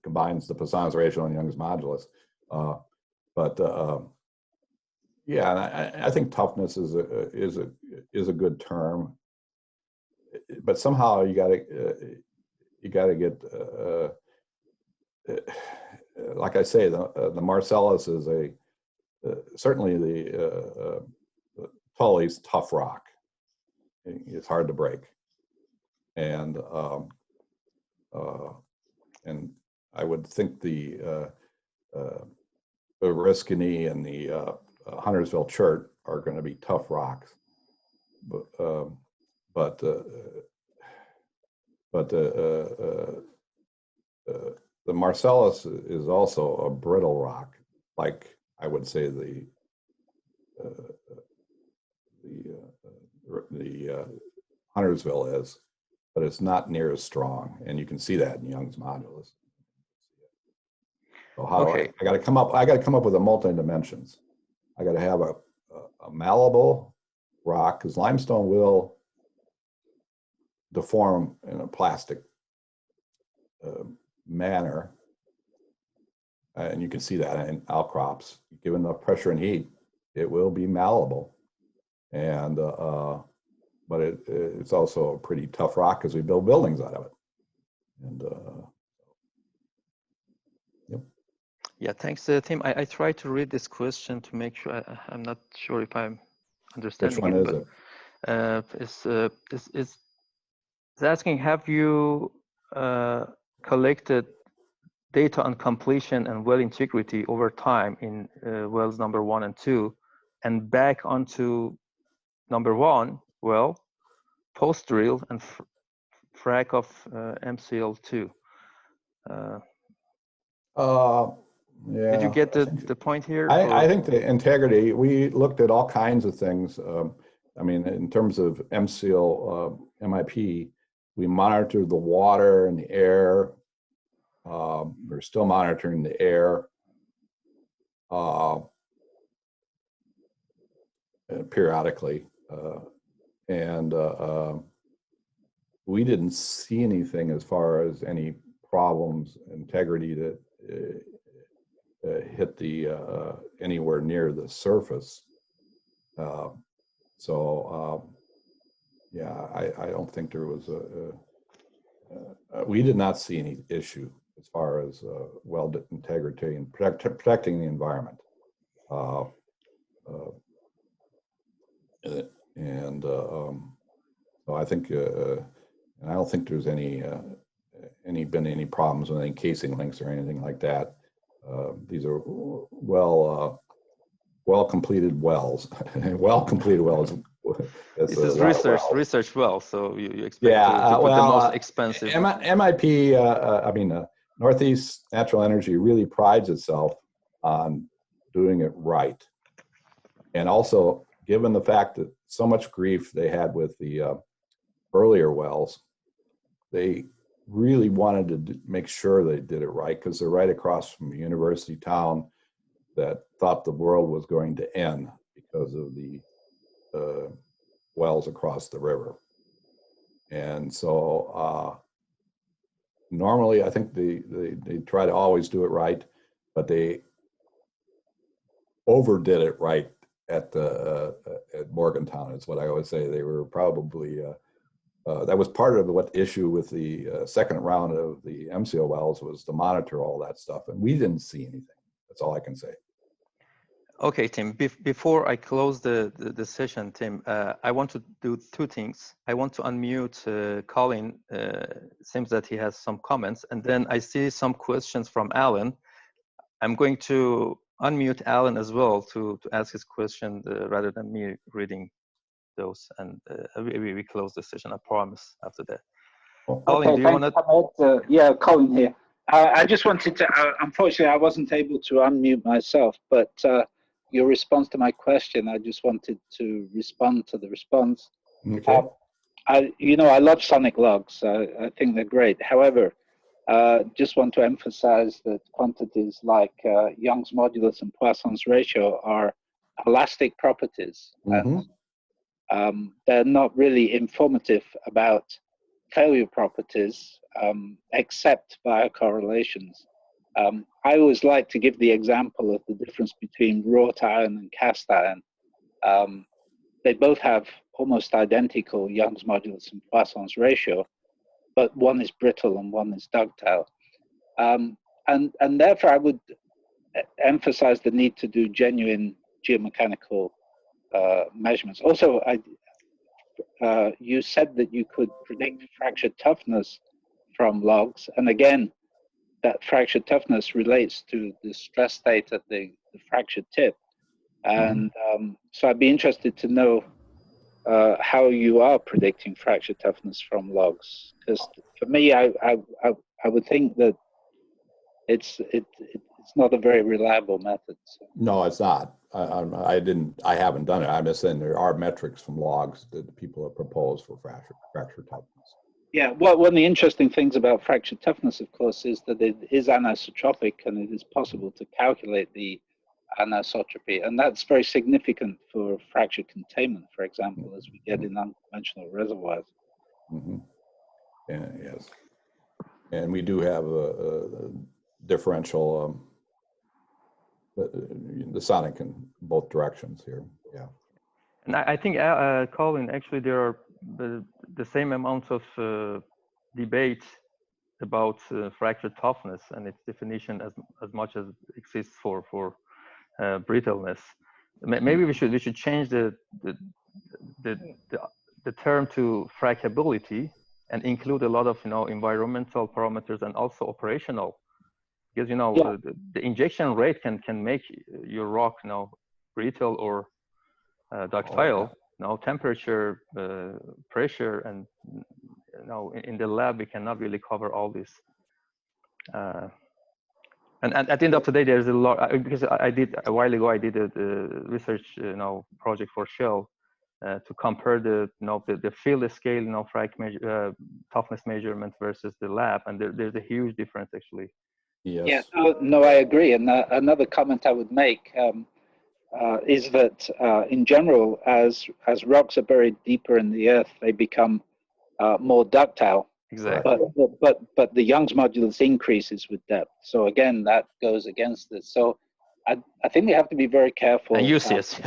combines the Poisson's ratio and Young's modulus. Yeah, and I think toughness is a good term, but somehow you got to get like I say, the Marcellus is certainly the Tully's tough rock. It's hard to break, and I would think the Oriskany and the Huntersville Chert are going to be tough rocks, but the Marcellus is also a brittle rock, like I would say the Huntersville is, but it's not near as strong, and you can see that in Young's modulus. So how Okay. I got to come up with a multi-dimensions. I got to have a malleable rock, because limestone will deform in a plastic manner, and you can see that in outcrops. Given enough pressure and heat, it will be malleable, and but it's also a pretty tough rock because we build buildings out of it. And yep. Yeah, thanks, Tim. I tried to read this question to make sure. I'm not sure if I'm understanding. Which one is it? It's asking, have you collected data on completion and well integrity over time in wells number 1 and 2, and back onto number 1 well, post drill and frac of MSEEL 2? Yeah. Did you get the point here? I think the integrity, we looked at all kinds of things. I mean, in terms of MSEEL, MIP, we monitored the water and the air. We're still monitoring the air periodically. And we didn't see anything as far as any problems, integrity that hit the anywhere near the surface. Yeah, I don't think there was we did not see any issue as far as well integrity and protecting the environment. So I think, and I don't think there's been any problems with any casing links or anything like that. These are well completed wells. Well completed wells. This is research well, so you expect to put the most expensive. MIP, I mean, Northeast Natural Energy really prides itself on doing it right, and also given the fact that so much grief they had with the earlier wells, they really wanted to make sure they did it right, because they're right across from a university town that thought the world was going to end because of the wells across the river. And so normally I think they try to always do it right, but they overdid it right at Morgantown, is what I always say. They were probably that was part of what issue with the second round of the MSEEL wells, was to monitor all that stuff, and we didn't see anything. That's all I can say. Okay, Tim, before I close the session, Tim, I want to do two things. I want to unmute Colin. Seems that he has some comments. And then I see some questions from Alan. I'm going to unmute Alan as well to ask his question rather than me reading those. And we close the session, I promise, after that. Colin, Okay, do you want to? Ahmed. Yeah, Colin here. I just wanted to, unfortunately, I wasn't able to unmute myself, but your response to my question, I just wanted to respond to the response. Okay. I love sonic logs. I think they're great. However, just want to emphasize that quantities like Young's modulus and Poisson's ratio are elastic properties. Mm-hmm. And they're not really informative about failure properties, except via correlations. I always like to give the example of the difference between wrought iron and cast iron. They both have almost identical Young's modulus and Poisson's ratio, but one is brittle and one is ductile. And therefore, I would emphasize the need to do genuine geomechanical measurements. Also, you said that you could predict fracture toughness from logs, and again, that fracture toughness relates to the stress state at the fracture tip. And so I'd be interested to know how you are predicting fracture toughness from logs, because for me, I would think that it's not a very reliable method. So. No, it's not. I haven't done it. I'm just saying there are metrics from logs that people have proposed for fracture toughness. Yeah, well, one of the interesting things about fracture toughness, of course, is that it is anisotropic, and it is possible to calculate the anisotropy, and that's very significant for fracture containment, for example, as we get in unconventional reservoirs. Mm-hmm. Yes, and we do have a differential. The sonic in both directions here. Yeah. And I think, Colin, actually there are the same amount of debate about fracture toughness and its definition as much as exists for brittleness. Maybe we should change the term to frackability and include a lot of environmental parameters and also operational. Because the injection rate can make your rock brittle or ductile. Temperature, pressure, and in the lab we cannot really cover all this. And at the end of the day, there's a lot, because I did a while ago. I did a research project for Shale to compare the field scale frac toughness measurement versus the lab, and there's a huge difference actually. Yes. Yeah, no, I agree. And another comment I would make is that in general, as rocks are buried deeper in the earth, they become more ductile. Exactly. But the Young's modulus increases with depth. So again, that goes against this. So I think we have to be very careful. And UCS,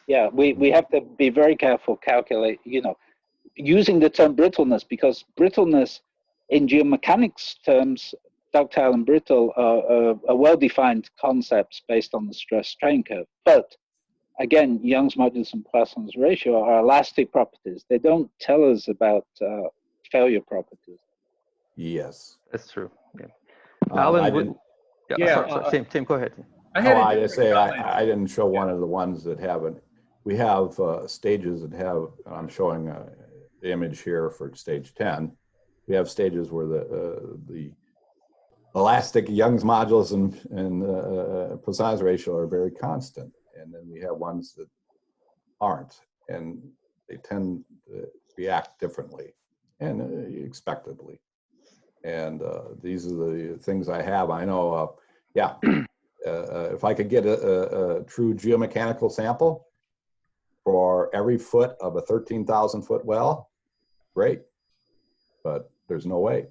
yeah, we have to be very careful using the term brittleness, because brittleness in geomechanics terms, ductile and brittle are well-defined concepts based on the stress-strain curve. But again, Young's modulus and Poisson's ratio are elastic properties. They don't tell us about failure properties. Yes. That's true. Yeah. Alan, sorry, Tim, go ahead. I just say I didn't show one of the ones that haven't. We have stages that have. I'm showing the image here for stage 10. We have stages where the elastic Young's modulus and Poisson's ratio are very constant, and then we have ones that aren't, and they tend to react differently and expectedly. And these are the things I have. I know, if I could get a true geomechanical sample for every foot of a 13,000 foot well, great, but there's no way.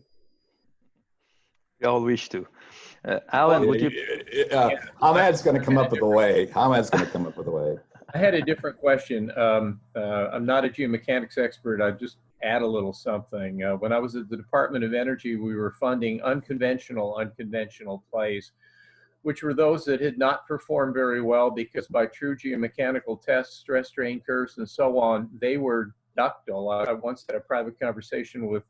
We all wish to. Alan, would you? Ahmed's going to come up with a way. Ahmed's going to come up with a way. I had a different question. I'm not a geomechanics expert. I just add a little something. When I was at the Department of Energy, we were funding unconventional plays which were those that had not performed very well because by true geomechanical tests, stress strain curves, and so on, they were ductile. I once had a private conversation with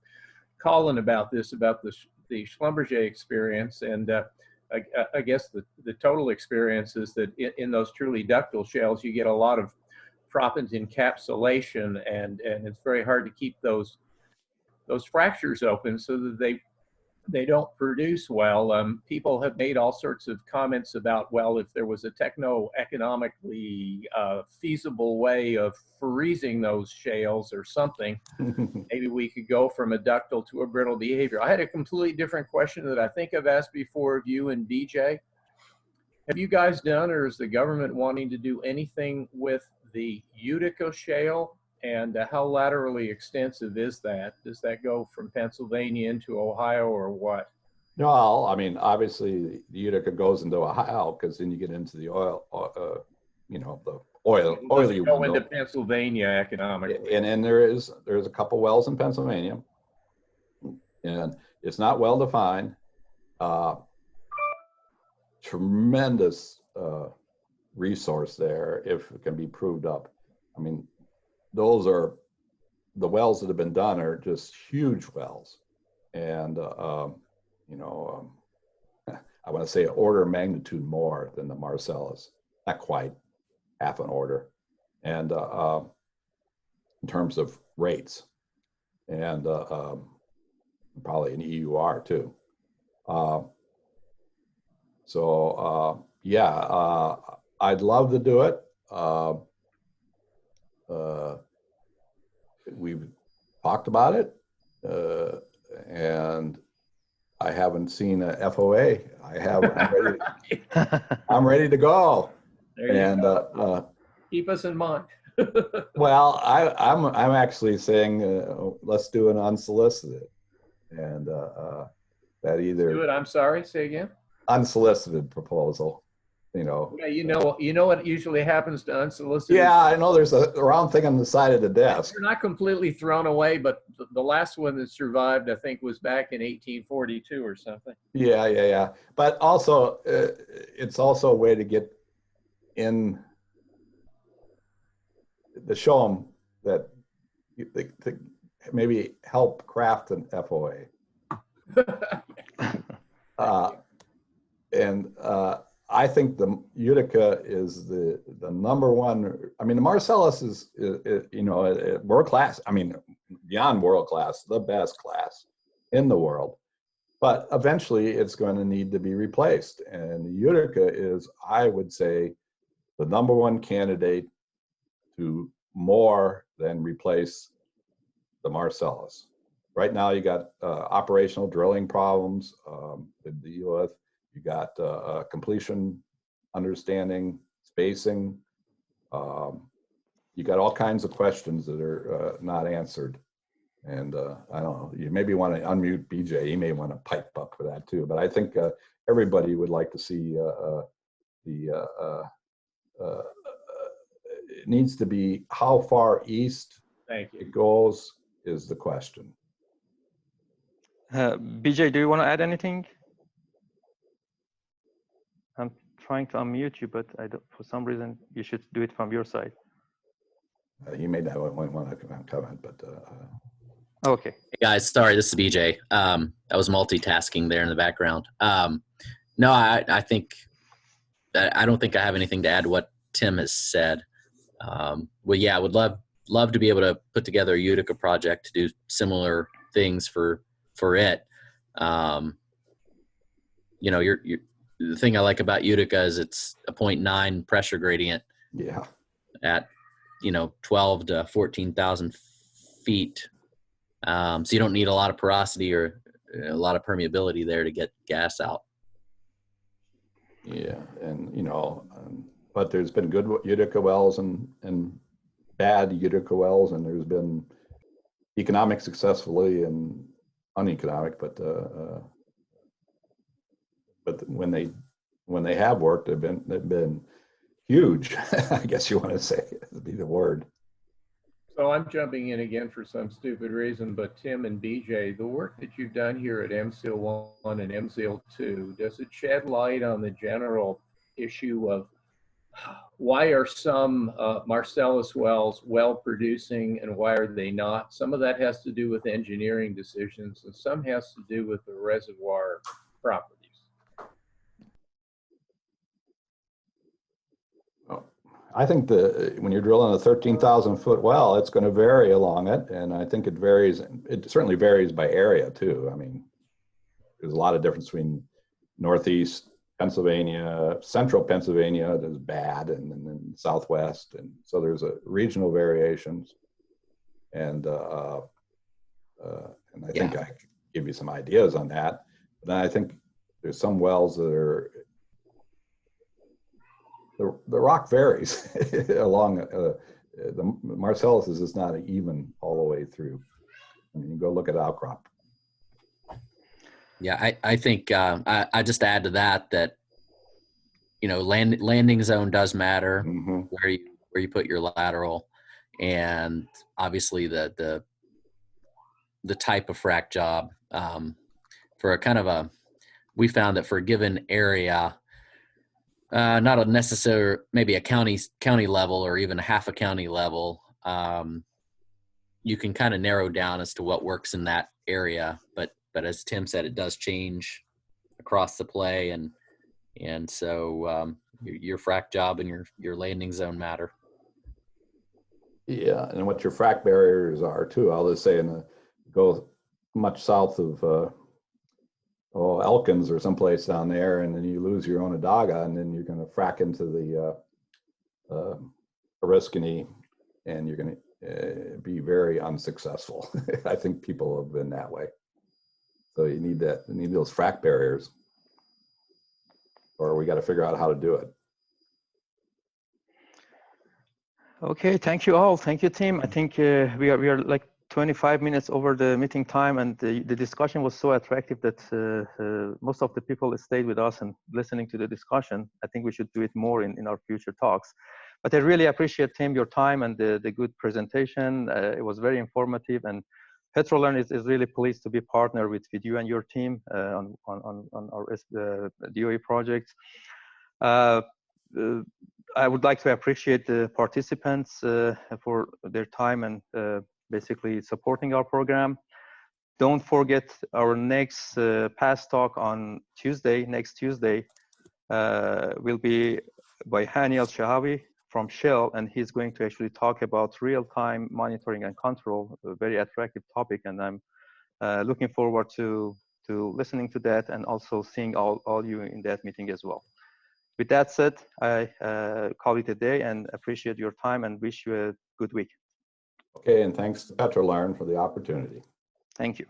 Colin about this, about the Schlumberger experience, and I guess the total experience is that in those truly ductile shales, you get a lot of proppant encapsulation, and it's very hard to keep those fractures open so that they don't produce well. People have made all sorts of comments about, well, if there was a techno-economically feasible way of freezing those shales or something, maybe we could go from a ductile to a brittle behavior. I had a completely different question that I think I've asked before of you and BJ. Have you guys done, or is the government wanting to do anything with the Utica shale? And how laterally extensive is that? Does that go from Pennsylvania into Ohio or what? Well, I mean, obviously the Utica goes into Ohio because then you get into the oil, the oily go window. into Pennsylvania economically. And there's a couple wells in Pennsylvania, and it's not well defined. Tremendous resource there if it can be proved up. I mean, those are the wells that have been done are just huge wells, and I want to say an order of magnitude more than the Marcellus, not quite half an order, and in terms of rates, and probably an EUR too. I'd love to do it. We've talked about it, and I haven't seen a FOA. I'm ready to go. There you go. Keep us in mind. Well, I'm actually saying let's do an unsolicited, and that either Do it. I'm sorry. Say again. Unsolicited proposal. Yeah, you know what usually happens to unsolicited. Yeah, I know there's a round thing on the side of the desk. They're not completely thrown away, but the last one that survived, I think, was back in 1842 or something. Yeah. But also, it's also a way to get in to show them that they maybe help craft an FOA. I think the Utica is the number one. I mean, the Marcellus is world class. I mean, beyond world class, the best class in the world. But eventually, it's going to need to be replaced. And the Utica is, I would say, the number one candidate to more than replace the Marcellus. Right now, you got operational drilling problems to deal with. You got completion, understanding, spacing. You got all kinds of questions that are not answered. And I don't know, you maybe want to unmute BJ. He may want to pipe up for that too. But I think everybody would like to see it needs to be how far east it goes is the question. BJ, do you want to add anything? I'm trying to unmute you, but I don't, for some reason, you should do it from your side. You may not want to comment, but okay. Hey guys, sorry, this is BJ. I was multitasking there in the background. No, I think I don't think I have anything to add to what Tim has said. Well, yeah, I would love to be able to put together a Utica project to do similar things for it. The thing I like about Utica is it's a 0.9 pressure gradient. Yeah. At 12 to 14,000 feet. So you don't need a lot of porosity or a lot of permeability there to get gas out. Yeah, and but there's been good Utica wells and bad Utica wells, and there's been economic successfully and uneconomic, but when they have worked, they've been huge. I guess you want to say would be the word. So I'm jumping in again for some stupid reason, but Tim and BJ, the work that you've done here at MSEEL 1 and MSEEL 2, does it shed light on the general issue of why are some Marcellus wells well producing and why are they not? Some of that has to do with engineering decisions and some has to do with the reservoir properties. I think when you're drilling a 13,000-foot well, it's going to vary along it, and I think it varies. It certainly varies by area too. I mean, there's a lot of difference between Northeast Pennsylvania, Central Pennsylvania is bad, and then Southwest, and so there's a regional variations, and I think I could give you some ideas on that. But then I think there's some wells that are. The rock varies along the Marcellus is just not even all the way through. I mean, you go look at outcrop. Yeah, I think I just add to that you know landing zone does matter, Mm-hmm. where you put your lateral, and obviously the type of frac job for a kind of a we found that for a given area. Not a necessary, maybe a county level or even a half a county level. You can kind of narrow down as to what works in that area, but as Tim said, it does change across the play, and so your frac job and your landing zone matter. Yeah, and what your frac barriers are too. I'll just say, go much south of Elkins or someplace down there, and then you lose your Onondaga, and then you're going to frack into the Oriskany, and you're going to be very unsuccessful. I think people have been that way. So you need that. You need those frac barriers, or we got to figure out how to do it. Okay, thank you all. Thank you, Tim. I think we are like 25 minutes over the meeting time, and the discussion was so attractive that most of the people stayed with us and listening to the discussion. I think we should do it more in our future talks. But I really appreciate, Tim, your time and the good presentation. It was very informative, and Petrolern is really pleased to be partner with you and your team on our DOE projects. I would like to appreciate the participants for their time and basically supporting our program. Don't forget our next P.A.S.S talk on Tuesday, next Tuesday, will be by Haniel Shahawi from Shale, and he's going to actually talk about real-time monitoring and control, a very attractive topic, and I'm looking forward to listening to that and also seeing all you in that meeting as well. With that said, I call it a day and appreciate your time and wish you a good week. Okay, and thanks to Petrolern for the opportunity. Thank you.